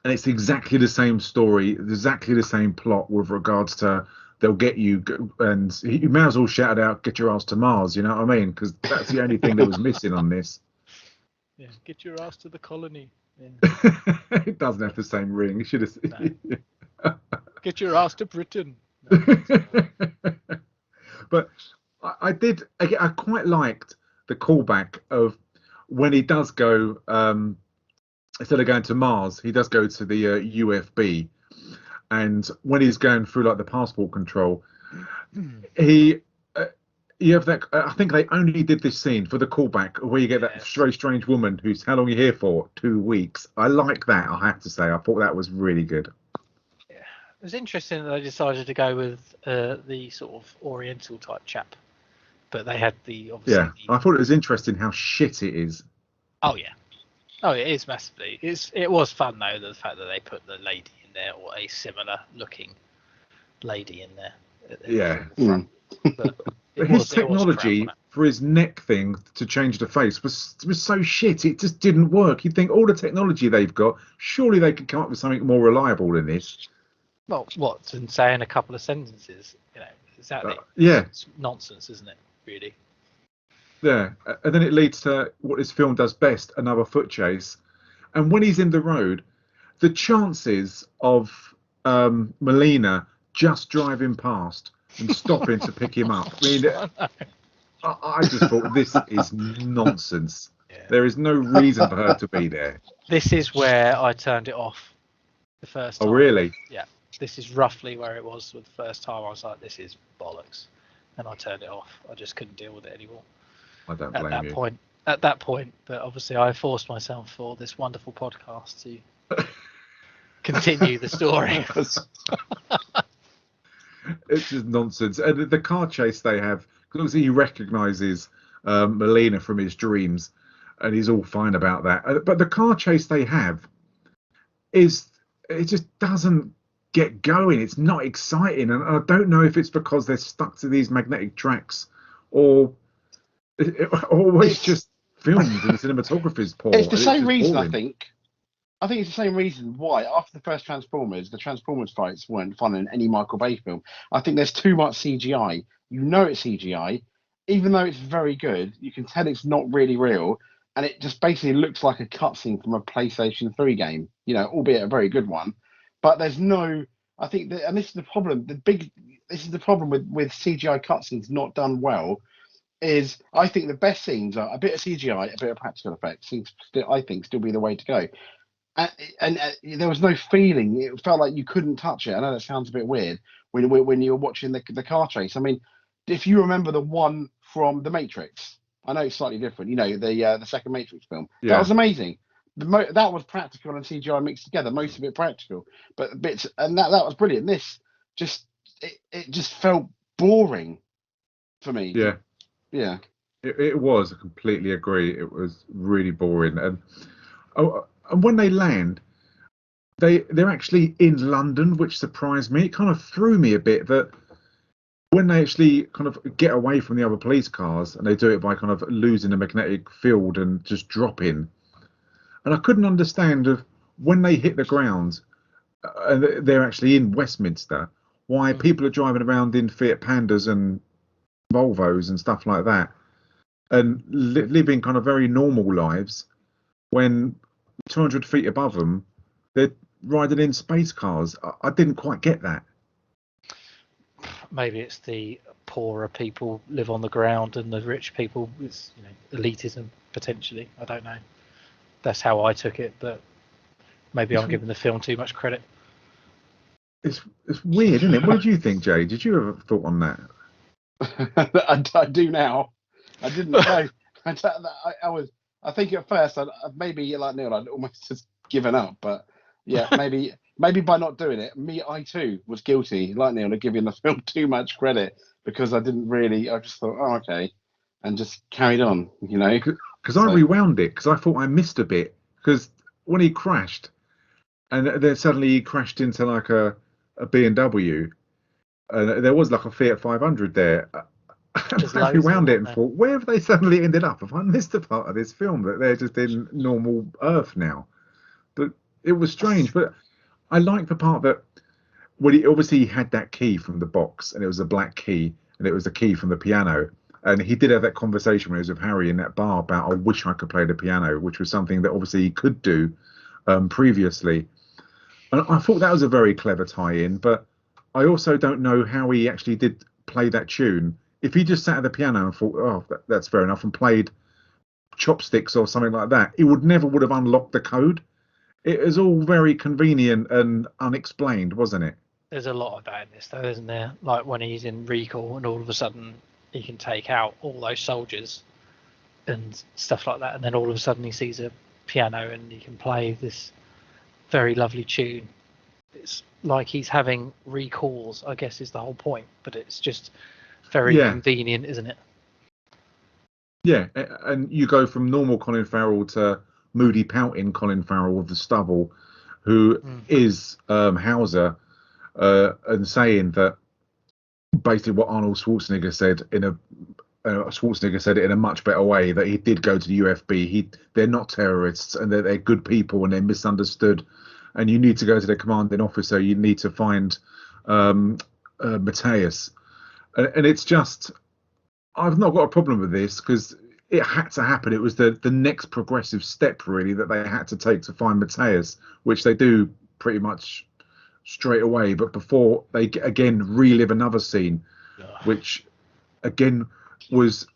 it's exactly the same story, exactly the same plot with regards to they'll get you, and he may as well shout out, "Get your ass to Mars," you know what I mean? Because that's the only thing that was missing on this. Yeah, get your ass to the colony. Yeah. It doesn't have the same ring. It should have. No. Get your ass to Britain. No. But I quite liked the callback of when he does go, instead of going to Mars, he does go to the UFB, and when he's going through like the passport control, he you have that. I think they only did this scene for the callback where you get that very strange woman who's how long are you here for? 2 weeks. I like that. I have to say, I thought that was really good. Yeah, it was interesting that they decided to go with the sort of Oriental type chap, but they had the obviously. Yeah, I thought it was interesting how shit it is. Oh yeah, oh it is massively. It was fun though, the fact that they put the lady in there, or a similar looking lady in there. Yeah. But his technology for his neck thing to change the face was so shit. It just didn't work. You'd think all the technology they've got, surely they could come up with something more reliable than this. Well, what, and say in a couple of sentences, you know, exactly. Yeah, it's nonsense, isn't it? Really. Yeah, and then it leads to what this film does best: another foot chase. And when he's in the road, the chances of Melina just driving past and stopping to pick him up. I mean, I just thought this is nonsense. Yeah. There is no reason for her to be there. This is where I turned it off the first time. Oh, really? Yeah. This is roughly where it was with the first time. I was like, this is bollocks. And I turned it off. I just couldn't deal with it anymore. I don't blame you. At that point, but obviously I forced myself for this wonderful podcast to continue the story. It's just nonsense. And the car chase they have, because obviously he recognises Melina from his dreams, and he's all fine about that. But the car chase they have it just doesn't get going. It's not exciting, and I don't know if it's because they're stuck to these magnetic tracks, or it's just filmed and the cinematography's poor. It's the same reason, I think. I think it's the same reason why, after the first Transformers, the Transformers fights weren't fun in any Michael Bay film. I think there's too much CGI. You know it's CGI. Even though it's very good, you can tell it's not really real. And it just basically looks like a cutscene from a PlayStation 3 game, you know, albeit a very good one. But there's no, I think, and this is the problem, this is the problem with CGI cutscenes not done well, is I think the best scenes are a bit of CGI, a bit of practical effects. I think still be the way to go. And there was no feeling. It felt like you couldn't touch it. I know that sounds a bit weird when you were watching the car chase. I mean, if you remember the one from The Matrix, I know it's slightly different. You know, the second Matrix film. Yeah. That was amazing. That was practical and CGI mixed together. Most of it practical, but bits, and that was brilliant. This it just felt boring for me. Yeah. Yeah. It was. I completely agree. It was really boring. And when they land, they're actually in London, which surprised me. It kind of threw me a bit that when they actually kind of get away from the other police cars, and they do it by kind of losing the magnetic field and just dropping. And I couldn't understand when they hit the ground, and they're actually in Westminster, why people are driving around in Fiat Pandas and Volvos and stuff like that, and living kind of very normal lives, when 200 feet above them they're riding in space cars. I didn't quite get that. Maybe it's the poorer people live on the ground and the rich people, it's, you know, elitism potentially. I don't know. That's how I took it, but maybe I'm giving the film too much credit. It's weird, isn't it? What did you think, Jay? Did you ever thought on that? I do now. I didn't know. I think at first, maybe like Neil, I'd almost just given up. But yeah, maybe by not doing it, I too was guilty, like Neil, of giving the film too much credit because I didn't really. I just thought, oh, okay, and just carried on, you know. Because I rewound it because I thought I missed a bit. Because when he crashed, and then suddenly he crashed into like a BMW, and there was like a Fiat 500 there. I rewound it and thought, where have they suddenly ended up? Have I missed a part of this film that they're just in normal Earth now? But it was strange. But I like the part that when he obviously had that key from the box, and it was a black key, and it was the key from the piano. And he did have that conversation when he was with Harry in that bar about, I wish I could play the piano, which was something that obviously he could do previously. And I thought that was a very clever tie-in, but I also don't know how he actually did play that tune. If he just sat at the piano and thought, oh, that's fair enough, and played chopsticks or something like that, it would have unlocked the code. It was all very convenient and unexplained, wasn't it? There's a lot of that in this, though, isn't there? Like when he's in Rekall and all of a sudden he can take out all those soldiers and stuff like that, and then all of a sudden he sees a piano and he can play this very lovely tune. It's like he's having recalls, I guess, is the whole point, but it's just very convenient, isn't it? Yeah, and you go from normal Colin Farrell to moody, pouting Colin Farrell with the stubble, who is Hauser, and saying that basically what Arnold Schwarzenegger said in a much better way, that he did go to the UFB. They're not terrorists, and they're good people, and they're misunderstood. And you need to go to the commanding officer. You need to find Matthias. And it's just, I've not got a problem with this because it had to happen. It was the next progressive step, really, that they had to take to find Matthias, which they do pretty much straight away. But before they again relive another scene, which again was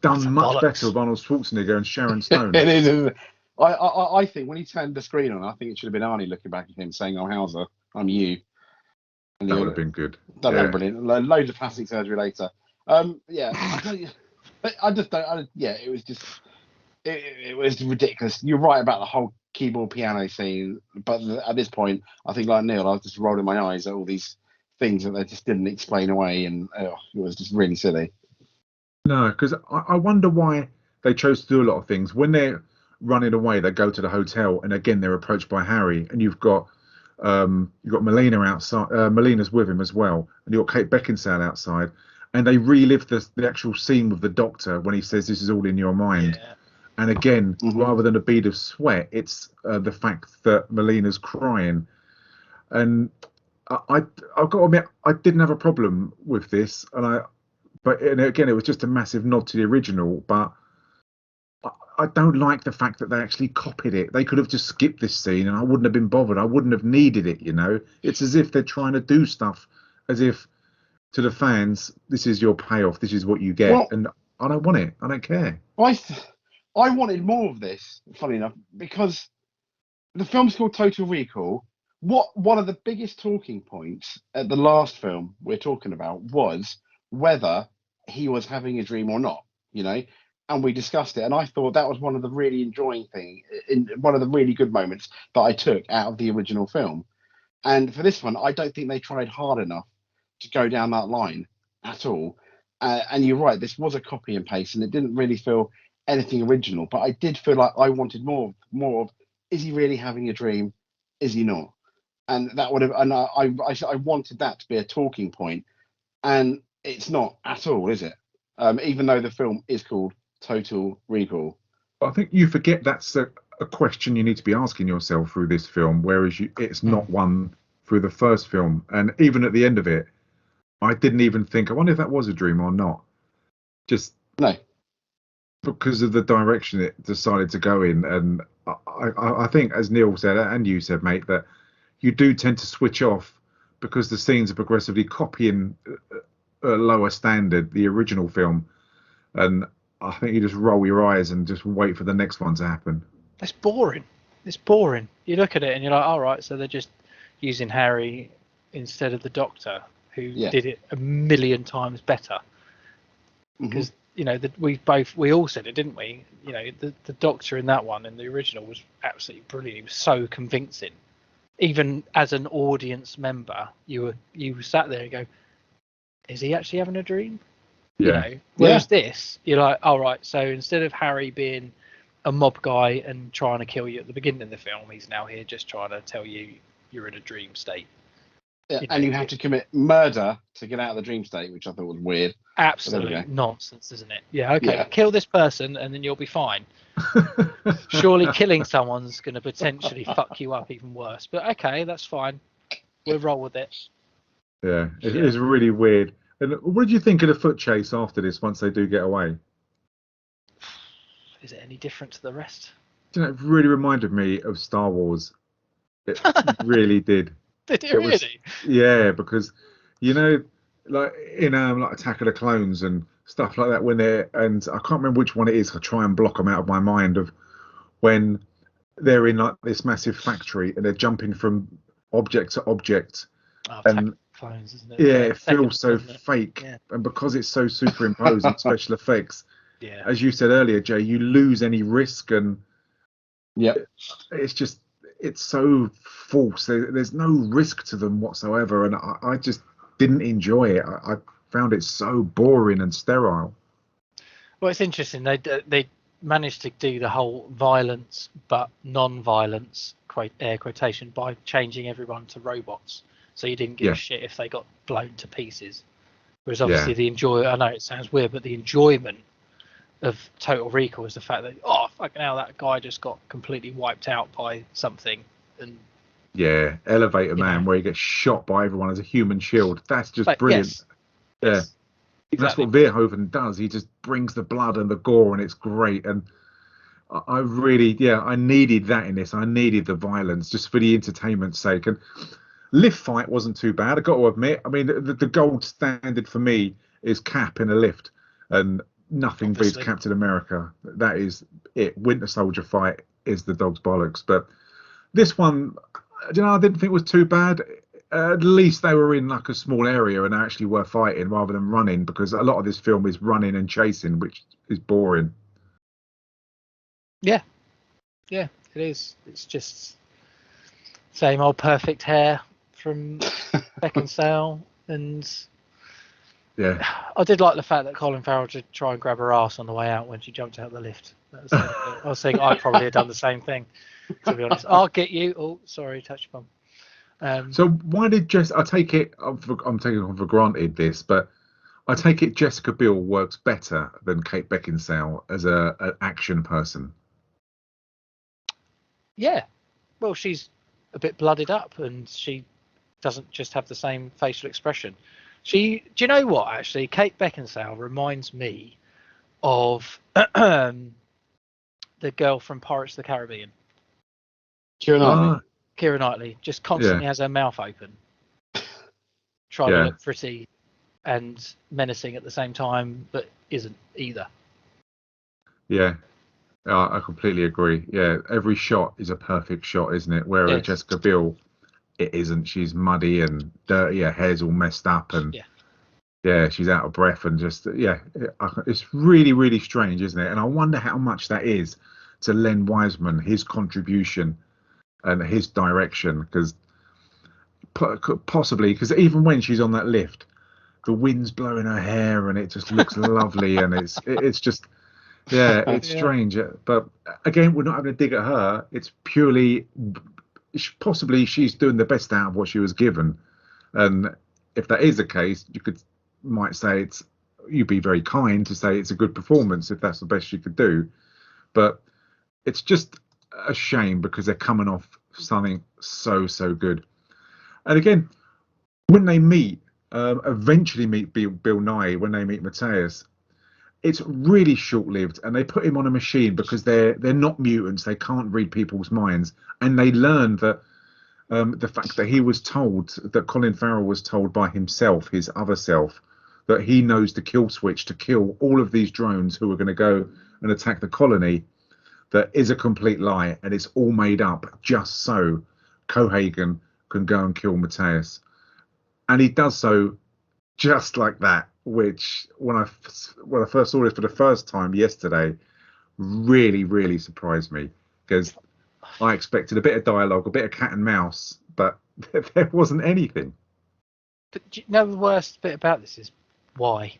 done much better with Arnold Schwarzenegger and Sharon Stone. It is, isn't it? I think when he turned the screen on, I think it should have been Arnie looking back at him saying, "Oh, Hauser, I'm you." And that would have been good. That would have been brilliant. Loads of plastic surgery later. Yeah, I just don't. Yeah, it was just, it was ridiculous. You're right about the whole keyboard piano scene, but at this point, I think like Neil, I was just rolling my eyes at all these things that they just didn't explain away, and it was just really silly. No, because I wonder why they chose to do a lot of things. When they're running away, they go to the hotel, and again they're approached by Harry, and you've got Melina outside. Melina's with him as well, and you've got Kate Beckinsale outside, and they relive the actual scene with the doctor when he says this is all in your mind. Yeah. And again, rather than a bead of sweat, it's the fact that Melina's crying. And I've got to admit, I didn't have a problem with this, but again, it was just a massive nod to the original. But I don't like the fact that they actually copied it. They could have just skipped this scene, and I wouldn't have been bothered. I wouldn't have needed it. It's as if they're trying to do stuff as if to the fans, this is your payoff, this is what you get, and I don't want it. I don't care. I wanted more of this, funny enough, because the film's called Total Recall. One of the biggest talking points at the last film we're talking about was whether he was having a dream or not, and we discussed it, and I thought that was one of the really enjoying things, one of the really good moments that I took out of the original film. And for this one, I don't think they tried hard enough to go down that line at all. And you're right, this was a copy and paste, and it didn't really feel anything original, but I did feel like I wanted more of, is he really having a dream? Is he not? And that would have, and I wanted that to be a talking point, and it's not at all, is it? Even though the film is called Total Recall. I think you forget that's a question you need to be asking yourself through this film, whereas it's not one through the first film. And even at the end of it, I didn't even think, I wonder if that was a dream or not. Just no, because of the direction it decided to go in. And I think, as Neil said, and you said, mate, that you do tend to switch off because the scenes are progressively copying a lower standard, the original film. And I think you just roll your eyes and just wait for the next one to happen. It's boring. You look at it and you're like, all right, so they're just using Harry instead of the Doctor, who did it a million times better. Because we all said it, didn't we? The Doctor in that one, in the original, was absolutely brilliant. He was so convincing. Even as an audience member, you sat there and go, is he actually having a dream? Yeah. Whereas this, you're like, all right, so instead of Harry being a mob guy and trying to kill you at the beginning of the film, he's now here just trying to tell you you're in a dream state. Yeah, and you have to commit murder to get out of the dream state, which I thought was weird. Absolute nonsense, isn't it? Yeah, okay, kill this person and then you'll be fine. Surely killing someone's going to potentially fuck you up even worse. But okay, that's fine. We'll roll with it. Yeah, it's really weird. And what did you think of the foot chase after this, once they do get away? Is it any different to the rest? It really reminded me of Star Wars. It really did. Did it really? Yeah, because like in like Attack of the Clones and stuff like that, and I can't remember which one it is. I try and block them out of my mind, of when they're in like this massive factory and they're jumping from object to object, clones, isn't it? Yeah, The it second feels so film that- fake, Yeah. and because it's so superimposed in special effects, Yeah. as you said earlier, Jay, you lose any risk, and Yep. it's so false. There's no risk to them whatsoever, and I just didn't enjoy it. I found it so boring and sterile. Well, it's interesting. They managed to do the whole violence but non-violence air quotation by changing everyone to robots, so you didn't give Yeah. a shit if they got blown to pieces. Whereas Yeah. obviously I know it sounds weird, but the enjoyment of Total Recall is the fact that fucking hell, that guy just got completely wiped out by something, and Yeah, Elevator Man, know. where he gets shot by everyone as a human shield. That's just like, brilliant. yes, Yeah. yes, That's exactly. what Verhoeven does. He just brings the blood and the gore, and it's great. And I really, I needed that in this. I needed the violence just for the entertainment's sake. And lift fight wasn't too bad, I got to admit. I mean, the gold standard for me is Cap in a lift, and nothing Obviously. beats Captain America. That is it. Winter Soldier fight is the dog's bollocks. But this one, I didn't think it was too bad. At least they were in like a small area and actually were fighting rather than running, because a lot of this film is running and chasing, which is boring. Yeah, it is. It's just same old perfect hair from Beckinsale, and Yeah. I did like the fact that Colin Farrell did try and grab her ass on the way out when she jumped out the lift. I was thinking I'd probably have done the same thing, to be honest. I'll get you. Oh, sorry, touch your bum. So why did I take it, I'm taking it for granted this, but I take it Jessica Biel works better than Kate Beckinsale as an action person. Yeah, well, she's a bit blooded up, and she doesn't just have the same facial expression. Do you know what, actually? Kate Beckinsale reminds me of the girl from Pirates of the Caribbean. Keira Knightley just constantly has her mouth open, trying to look pretty and menacing at the same time, but isn't either. Yeah, I completely agree. Yeah, every shot is a perfect shot, isn't it? Whereas Jessica Biel, it isn't. She's muddy and dirty. Her hair's all messed up, and she's out of breath, and just it's really, really strange, isn't it? And I wonder how much that is to Len Wiseman, his contribution and his direction, because possibly because even when she's on that lift, the wind's blowing her hair and it just looks lovely, and it's just it's strange. But again, we're not having to dig at her. It's purely possibly she's doing the best out of what she was given, and if that is the case, might say you'd be very kind to say it's a good performance if that's the best you could do. But it's just a shame because they're coming off something so good. And again, when they eventually meet Bill Nye, when they meet Matthias, it's really short-lived, and they put him on a machine because they're not mutants. They can't read people's minds, and they learn that the fact that he was told, that Colin Farrell was told by himself, his other self, that he knows the kill switch to kill all of these drones who are going to go and attack the colony, that is a complete lie, and it's all made up just so Cohagen can go and kill Matthias. And he does so just like that, which when I first saw this for the first time yesterday, really, really surprised me, because I expected a bit of dialogue, a bit of cat and mouse, but there wasn't anything. But do you know the worst bit about this is why?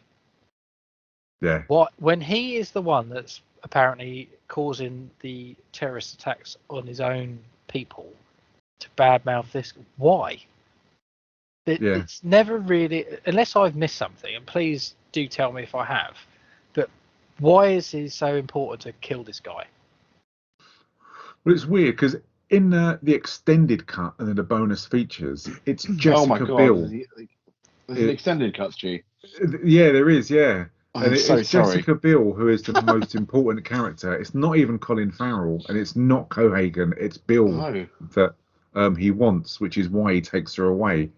Yeah. When he is the one that's apparently causing the terrorist attacks on his own people to badmouth this, why? It's never really, unless I've missed something, and please do tell me if I have, but why is it so important to kill this guy? Well, it's weird because in the extended cut and then the bonus features, it's Jessica Biel. There's an extended cut, Stu. Yeah, there is, yeah. And it's Jessica Biel who is the most important character. It's not even Colin Farrell, and it's not Cohagen. It's Bill that he wants, which is why he takes her away.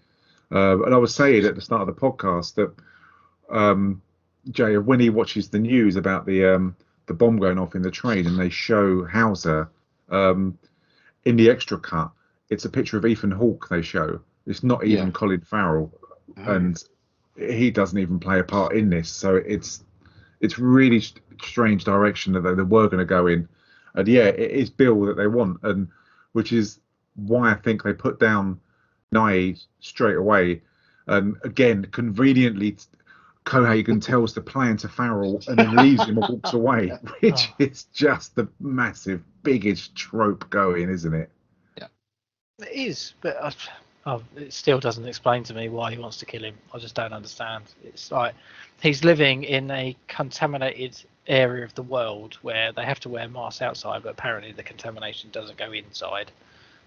And I was saying at the start of the podcast that Jay, when he watches the news about the bomb going off in the train, and they show Hauser in the extra cut, it's a picture of Ethan Hawke they show. It's not even Colin Farrell. and he doesn't even play a part in this. So it's really strange direction that they were going to go in, and yeah, it is Bill that they want, and which is why I think they put down Nye straight away. And again, conveniently, Cohagen tells the plan to Farrell and then leaves him and walks away, which is just the massive, biggest trope going, isn't it? Yeah, it is, but it still doesn't explain to me why he wants to kill him. I just don't understand. It's like he's living in a contaminated area of the world where they have to wear masks outside, but apparently the contamination doesn't go inside,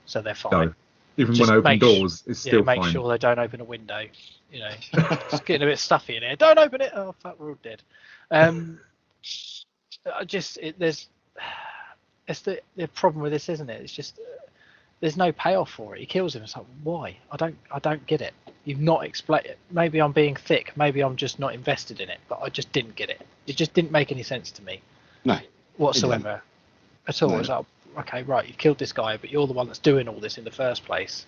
so they're fine. No. Even when open doors, it's still fine. Make sure they don't open a window. You know, it's getting a bit stuffy in here. Don't open it. Oh, fuck, we're all dead. It's the problem with this, isn't it? It's just there's no payoff for it. He kills him. It's like, why? I don't get it. You've not explained it. Maybe I'm being thick. Maybe I'm just not invested in it. But I just didn't get it. It just didn't make any sense to me. No. Whatsoever. At all. No. It's like, okay, right, you've killed this guy, but you're the one that's doing all this in the first place,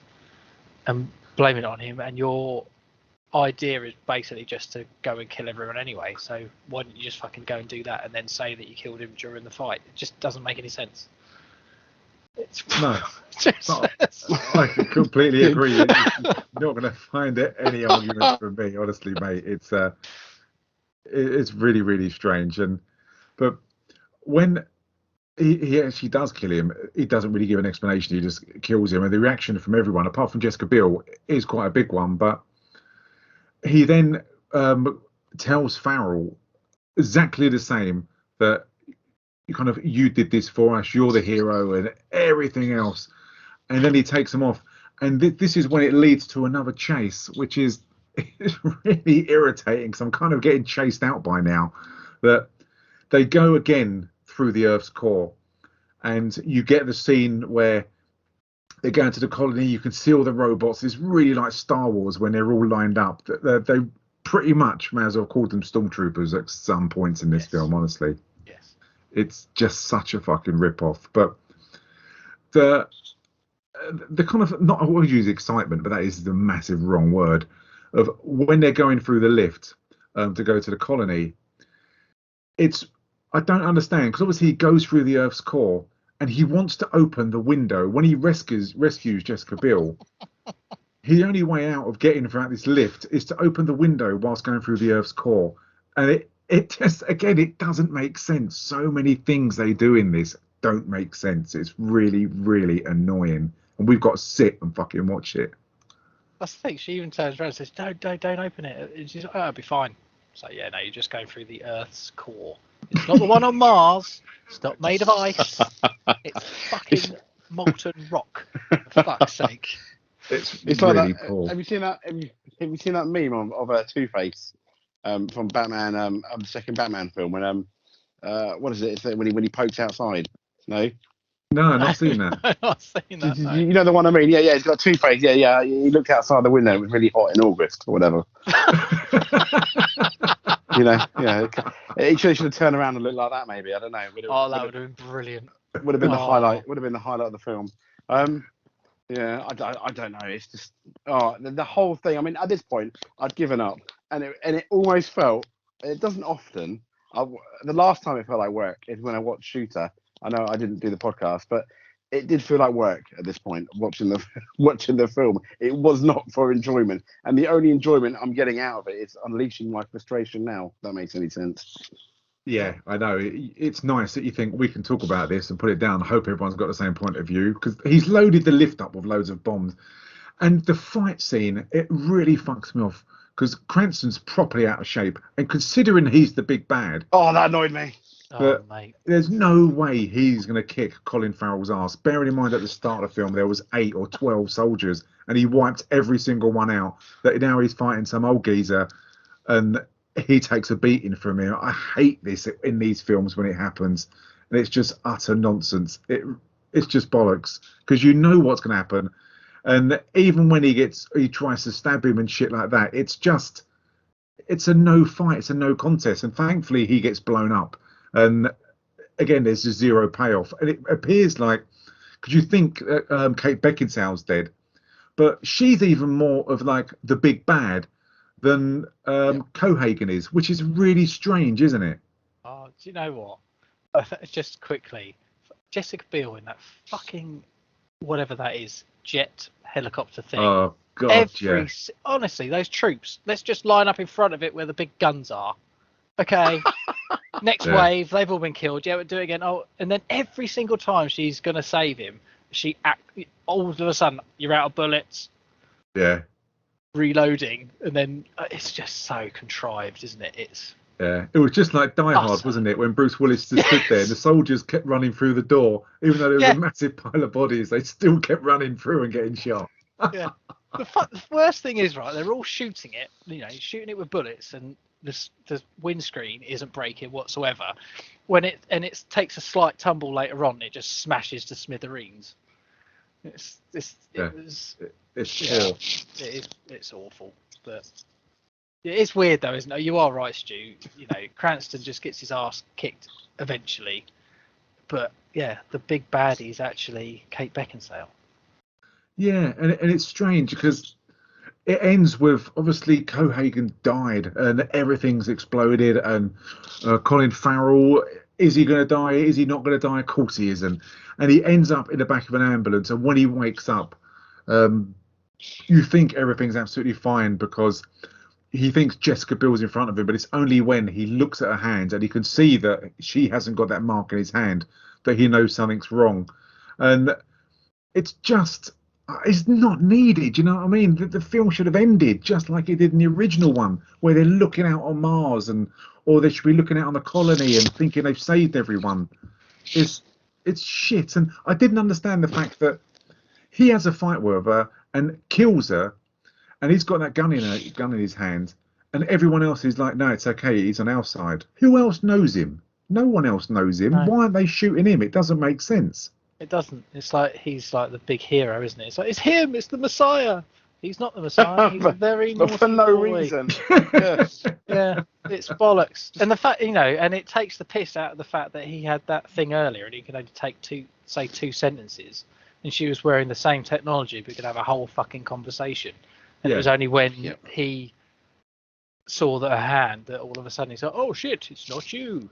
and blaming it on him. And your idea is basically just to go and kill everyone anyway. So why didn't you just fucking go and do that and then say that you killed him during the fight? It just doesn't make any sense. No, I completely agree. You're not going to find any argument from me, honestly, mate. It's really, really strange. But when he actually does kill him, he doesn't really give an explanation. He just kills him, and the reaction from everyone, apart from Jessica Biel, is quite a big one. But he then tells Farrell exactly the same, that you did this for us, you're the hero, and everything else. And then he takes him off, and this is when it leads to another chase, which is really irritating, because I'm kind of getting chased out by now. That they go again through the Earth's core, and you get the scene where they go into the colony. You can see all the robots. It's really like Star Wars when they're all lined up. They pretty much may as well have called them stormtroopers at some points in this film, honestly. It's just such a fucking rip-off. But the kind of, not, I won't use excitement, but that is the massive wrong word, of when they're going through the lift to go to the colony, I don't understand, because obviously he goes through the Earth's core and he wants to open the window. When he rescues Jessica Biel, the only way out of getting throughout this lift is to open the window whilst going through the Earth's core. And it just, again, it doesn't make sense. So many things they do in this don't make sense. It's really, really annoying. And we've got to sit and fucking watch it. That's the thing. She even turns around and says, don't open it. And she's like, oh, it'll be fine. So, yeah, no, you're just going through the Earth's core. It's not the one on Mars. It's not made of ice. It's fucking molten rock. For fuck's sake. It's really like that. Poor. Have you seen that meme of Two-Face? From Batman, the second Batman film, when what is it? It's when he pokes outside. No, not seen that. I've not seen that. No. You know the one I mean? Yeah, he's got Two-Face. Yeah. He looked outside the window. It was really hot in August or whatever. Yeah. He should have turned around and looked like that. Maybe, I don't know. That would have been brilliant. Would have been the highlight. Would have been the highlight of the film. Yeah, I don't know. It's just the whole thing. I mean, at this point, I'd given up, and it almost felt. It doesn't often. The last time it felt like work is when I watched Shooter. I know I didn't do the podcast, but it did feel like work at this point. Watching the film, it was not for enjoyment, and the only enjoyment I'm getting out of it is unleashing my frustration now. If that makes any sense. Yeah, I know. It's nice that you think we can talk about this and put it down. I hope everyone's got the same point of view, because he's loaded the lift up with loads of bombs. And the fight scene, it really fucks me off, because Cranston's properly out of shape. And considering he's the big bad... Oh, that annoyed me. Mate. There's no way he's going to kick Colin Farrell's ass. Bearing in mind at the start of the film, there was 8 or 12 soldiers, and he wiped every single one out. That now he's fighting some old geezer, and... he takes a beating from him. I hate this in these films when it happens, and it's just utter nonsense. It's just bollocks, because you know what's going to happen, and even when he tries to stab him and shit like that, it's a no fight, it's a no contest, and thankfully he gets blown up. And again, there's just zero payoff, and it appears like, because you think Kate Beckinsale's dead, but she's even more of like the big bad. than Cohagen is, which is really strange, isn't it? Oh, do you know what? Just quickly, Jessica Biel in that fucking whatever that is, jet helicopter thing. Oh God, yeah. Honestly, those troops. Let's just line up in front of it where the big guns are. Okay. Next wave, they've all been killed. Yeah, we'll do it again. Oh, and then every single time she's gonna save him, all of a sudden you're out of bullets. Yeah. Reloading, and then it's just so contrived, isn't it? It was just like Die Hard, wasn't it? When Bruce Willis just stood there and the soldiers kept running through the door, even though there was a massive pile of bodies, they still kept running through and getting shot. Yeah. The worst thing is, right, they're all shooting it, shooting it with bullets, and the windscreen isn't breaking whatsoever. When it takes a slight tumble later on, it just smashes to smithereens. It's awful, but it's weird though, isn't it? You are right, Stu. Cranston just gets his ass kicked eventually, but yeah, the big baddie is actually Kate Beckinsale. Yeah, and it's strange because it ends with obviously Cohagen died and everything's exploded, and Colin Farrell, is he going to die? Is he not going to die? Of course he isn't. And he ends up in the back of an ambulance, and when he wakes up, you think everything's absolutely fine because he thinks Jessica Biel's in front of him, but it's only when he looks at her hands and he can see that she hasn't got that mark in his hand that he knows something's wrong. And it's not needed, you know what I mean? The film should have ended just like it did in the original one, where they're looking out on Mars, or they should be looking out on the colony and thinking they've saved everyone. It's shit. And I didn't understand the fact that he has a fight with her and kills her, and he's got that gun in his hand, and everyone else is like, no, it's okay, he's on our side. Who else knows him? No one else knows him. No. Why aren't they shooting him? It doesn't make sense. It doesn't. It's like he's like the big hero, isn't it? It's like, it's him, it's the Messiah. He's not the Messiah. He's a very naughty for no boy. reason. Yeah, it's bollocks. And the fact, and it takes the piss out of the fact that he had that thing earlier and he could only take two sentences, and she was wearing the same technology but could have a whole fucking conversation. And it was only when he saw her hand that all of a sudden he's like, oh shit, it's not you.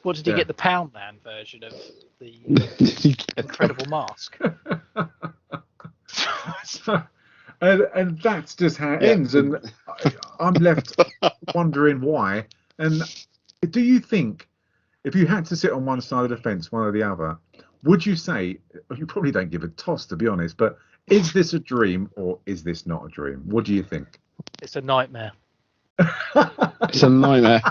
What did he get, the Pound Man version of the Incredible Mask? and that's just how it ends, and I'm left wondering why. And do you think if you had to sit on one side of the fence, one or the other, would you say, you probably don't give a toss to be honest, but is this a dream or is this not a dream? What do you think? It's a nightmare. It's a nightmare.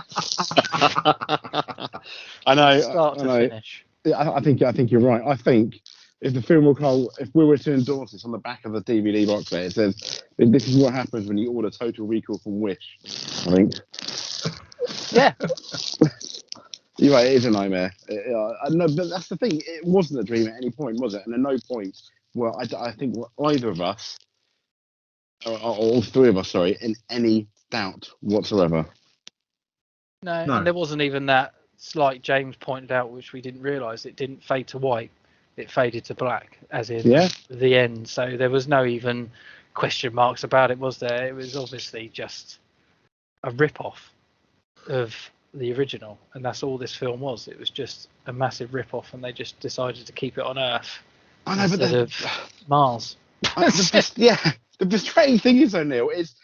I know. Start to finish. I think you're right. I think if the film if we were to endorse this on the back of the DVD box set, it says this is what happens when you order Total Recall from Wish. I think. Yeah. You're right. It is a nightmare. No, but that's the thing. It wasn't a dream at any point, was it? And at no point. Well, I think either of us, or all three of us, sorry, in any doubt whatsoever. No, and there wasn't even that, like James pointed out, which we didn't realise, it didn't fade to white. It faded to black, as in the end. So there was no even question marks about it, was there? It was obviously just a rip-off of the original, and that's all this film was. It was just a massive rip-off, and they just decided to keep it on Earth. I know, instead of Mars. The frustrating thing is, O'Neill, is,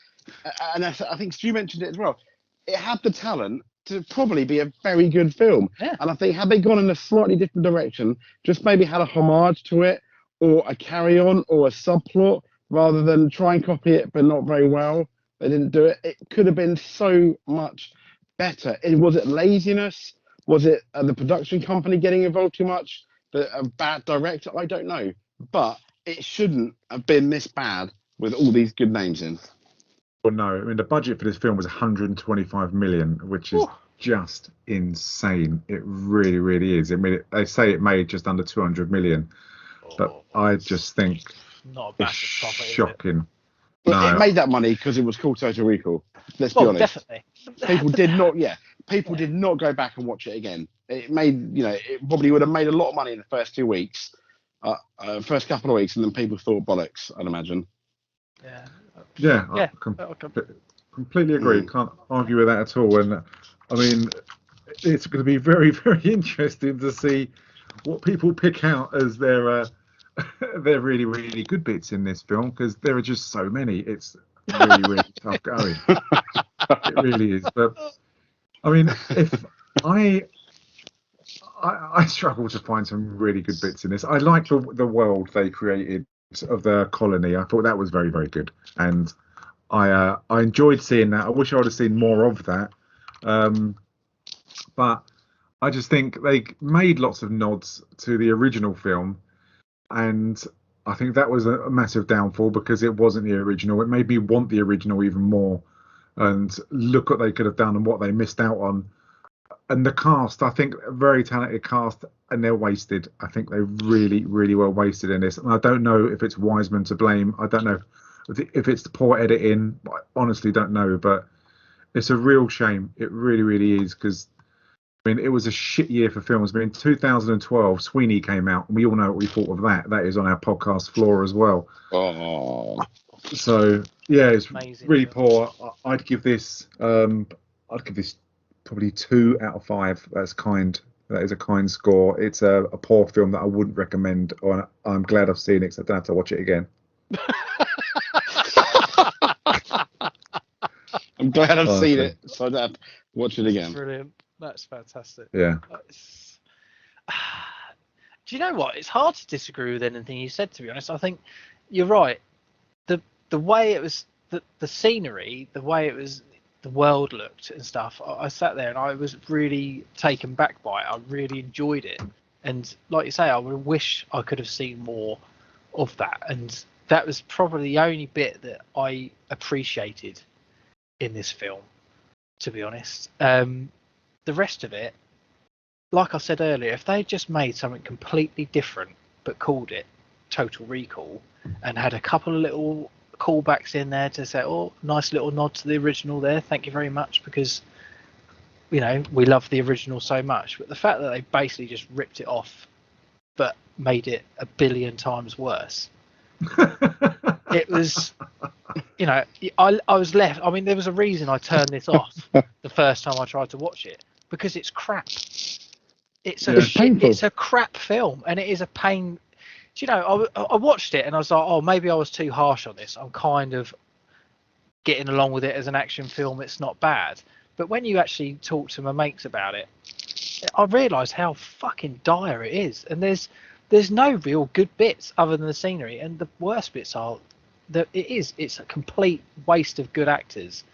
and I think Stu mentioned it as well, it had the talent to probably be a very good film. Yeah. And I think had they gone in a slightly different direction, just maybe had a homage to it, or a carry-on, or a subplot, rather than try and copy it but not very well, they didn't do it. It could have been so much better. Was it laziness? Was it the production company getting involved too much? A bad director? I don't know. But it shouldn't have been this bad with all these good names in. Well, no. I mean, the budget for this film was 125 million, which is just insane. It really, really is. I mean, they say it made just under 200 million, but I just think not a it's shocking. Well, it made that money because it was called Total Recall. Let's be honest. Definitely. People did not. People did not go back and watch it again. It made, it probably would have made a lot of money in the first 2 weeks, first couple of weeks, and then people thought bollocks, I'd imagine. Yeah. Yeah, Yeah, completely agree. Can't argue with that at all. And I mean, it's going to be very, very interesting to see what people pick out as their their really, really good bits in this film, because there are just so many. It's really, really tough going. It really is. But I mean, if I struggle to find some really good bits in this. I like the world they created of the colony. I thought that was very, very good, and I enjoyed seeing that. I wish I would have seen more of that, but I just think they made lots of nods to the original film, and I think that was a massive downfall because it wasn't the original. It made me want the original even more, and look what they could have done and what they missed out on. And the cast, I think, a very talented cast, and they're wasted. I think they really, really well wasted in this. And I don't know if it's Wiseman to blame. I don't know if it's the poor editing. I honestly don't know, but it's a real shame. It really, really is, because I mean, it was a shit year for films. I mean, in 2012, Sweeney came out, and we all know what we thought of that. That is on our podcast floor as well. Oh. So yeah, it's Amazing really film. poor. I'd give this probably 2 out of 5. That's kind. That is a kind score. It's a poor film that I wouldn't recommend. Or I'm glad I've seen it, so I don't have to watch it again. I'm glad I've seen it, so I don't have to watch it again. Brilliant. That's fantastic. Yeah. Do you know what? It's hard to disagree with anything you said, to be honest. I think you're right. The way it was, the scenery, the way it was, the world looked and stuff. I sat there and I was really taken back by it. I really enjoyed it. And like you say, I would wish I could have seen more of that. And that was probably the only bit that I appreciated in this film, to be honest. The rest of it, like I said earlier, if they just made something completely different but called it Total Recall and had a couple of little callbacks in there to say, oh, nice little nod to the original there, thank you very much, because we love the original so much. But the fact that they basically just ripped it off but made it a billion times worse, it was, I was left. I mean, there was a reason I turned this off the first time I tried to watch it, because it's crap. It's a crap film, and it is a pain. Do you know, I watched it and I was like, oh, maybe I was too harsh on this. I'm kind of getting along with it as an action film. It's not bad. But when you actually talk to my mates about it, I realised how fucking dire it is. And there's no real good bits other than the scenery. And the worst bits are that it's a complete waste of good actors.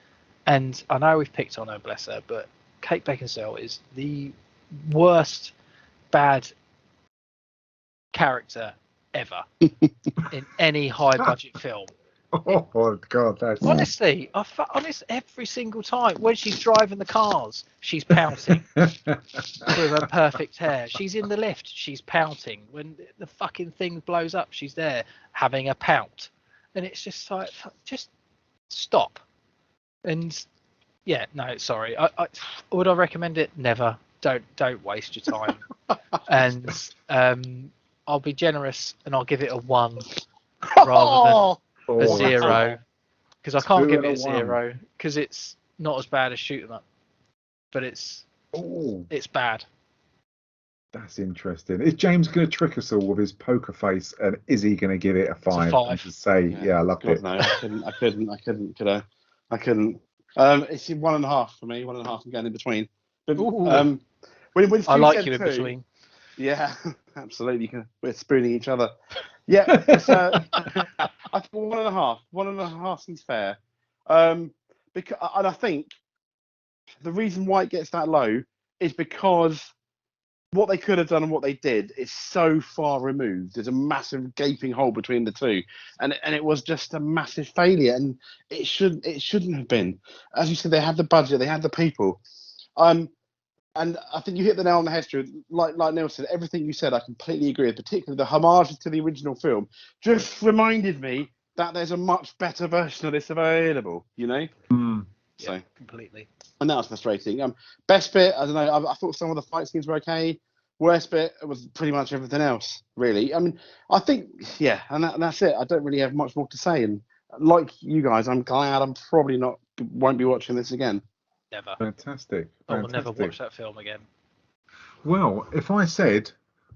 And I know we've picked on her, bless her, but Kate Beckinsale is the worst bad character ever in any high budget film. Oh God, that's honestly, honest, every single time when she's driving the cars, she's pouting with her perfect hair. She's in the lift, she's pouting. When the fucking thing blows up, she's there having a pout, and it's just like, just stop. And yeah, no, sorry. I would I recommend it? Never. Don't waste your time. And I'll be generous and I'll give it a 1 rather than a 0, because I can't give it a 0 because it's not as bad as Shoot 'em Up, but it's bad. That's interesting. Is James going to trick us all with his poker face, and is he going to give it a 5? It's a 5. And just say, yeah, I loved it. No, I couldn't. It's 1.5 for me. 1.5 and going in between. But, when I like you in between. Yeah, absolutely. We're spooning each other. Yeah, it's, I think 1.5. 1.5 seems fair. And I think the reason why it gets that low is because what they could have done and what they did is so far removed. There's a massive gaping hole between the two, and it was just a massive failure. And it shouldn't have been. As you said, they had the budget, they had the people. And I think you hit the nail on the head, Stuart. Like Neil said, everything you said, I completely agree with. Particularly the homages to the original film just reminded me that there's a much better version of this available. So yeah, completely. And that was frustrating. Best bit, I don't know. I thought some of the fight scenes were okay. Worst bit was pretty much everything else, really. I mean, I think, yeah, and that's it. I don't really have much more to say. And like you guys, I'm glad I'm probably won't be watching this again. Never. Fantastic. I will never watch that film again. Well, if I said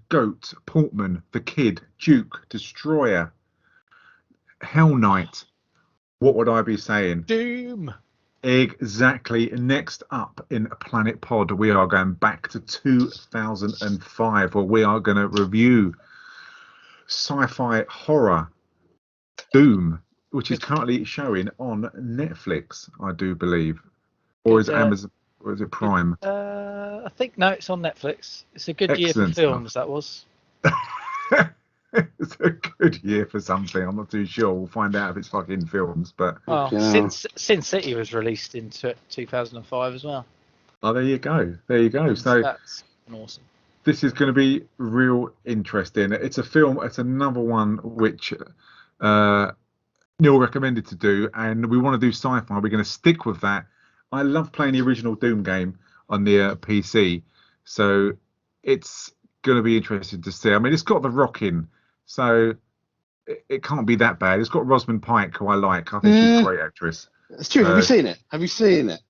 Goat, Portman, The Kid, Duke, Destroyer, Hell Knight, what would I be saying? Doom. Exactly. Next up in Planet Pod, we are going back to 2005, where we are going to review sci-fi horror Doom, which is currently showing on Netflix, I do believe. Or is it Amazon? Or is it Prime? I think no, it's on Netflix. It's a good year for Excellent films. stuff. That was. It's a good year for something. I'm not too sure. We'll find out if it's fucking films. But Sin City was released in 2005 as well. oh, there you go. There you go. So that's awesome. This is going to be real interesting. It's a film. It's another one which Neil recommended to do, and we want to do sci-fi. We're going to stick with that. I love playing the original Doom game on the PC, so it's going to be interesting to see. I mean, it's got The Rock in, so it can't be that bad. It's got Rosamund Pike, who I like. I think she's a great actress. Stu, have you seen it? Have you seen it?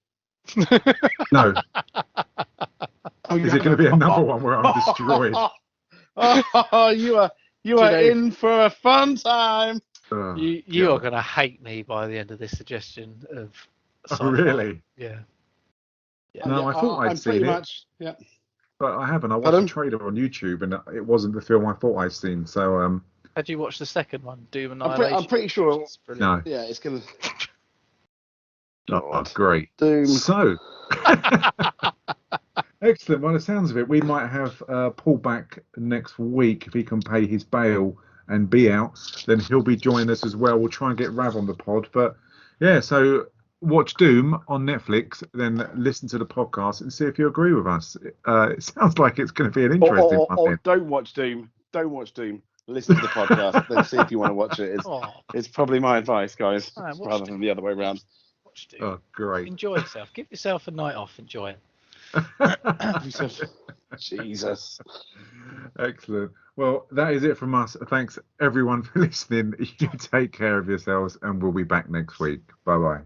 No. Is it going to be another one where I'm destroyed? Oh, you are in for a fun time. You are going to hate me by the end of this suggestion of. Oh, really? Yeah. No, I thought I'd seen it. Yeah. But I haven't. I watched a trailer on YouTube, and it wasn't the film I thought I'd seen. So, had you watched the second one, Doom Annihilation? I'm pretty sure. No. Yeah, it's gonna. Oh, great. Doom. So, excellent. By the sounds of it, we might have Paul back next week if he can pay his bail and be out. Then he'll be joining us as well. We'll try and get Rav on the pod. But yeah, so watch Doom on Netflix, then listen to the podcast and see if you agree with us. It sounds like it's going to be an interesting one. Or don't watch Doom. Don't watch Doom. Listen to the podcast, then see if you want to watch it. It's probably my advice, guys, rather than the other way around. Watch Doom. Oh, great. Enjoy yourself. Give yourself a night off. Enjoy it. Jesus. Excellent. Well, that is it from us. Thanks, everyone, for listening. You take care of yourselves, and we'll be back next week. Bye-bye.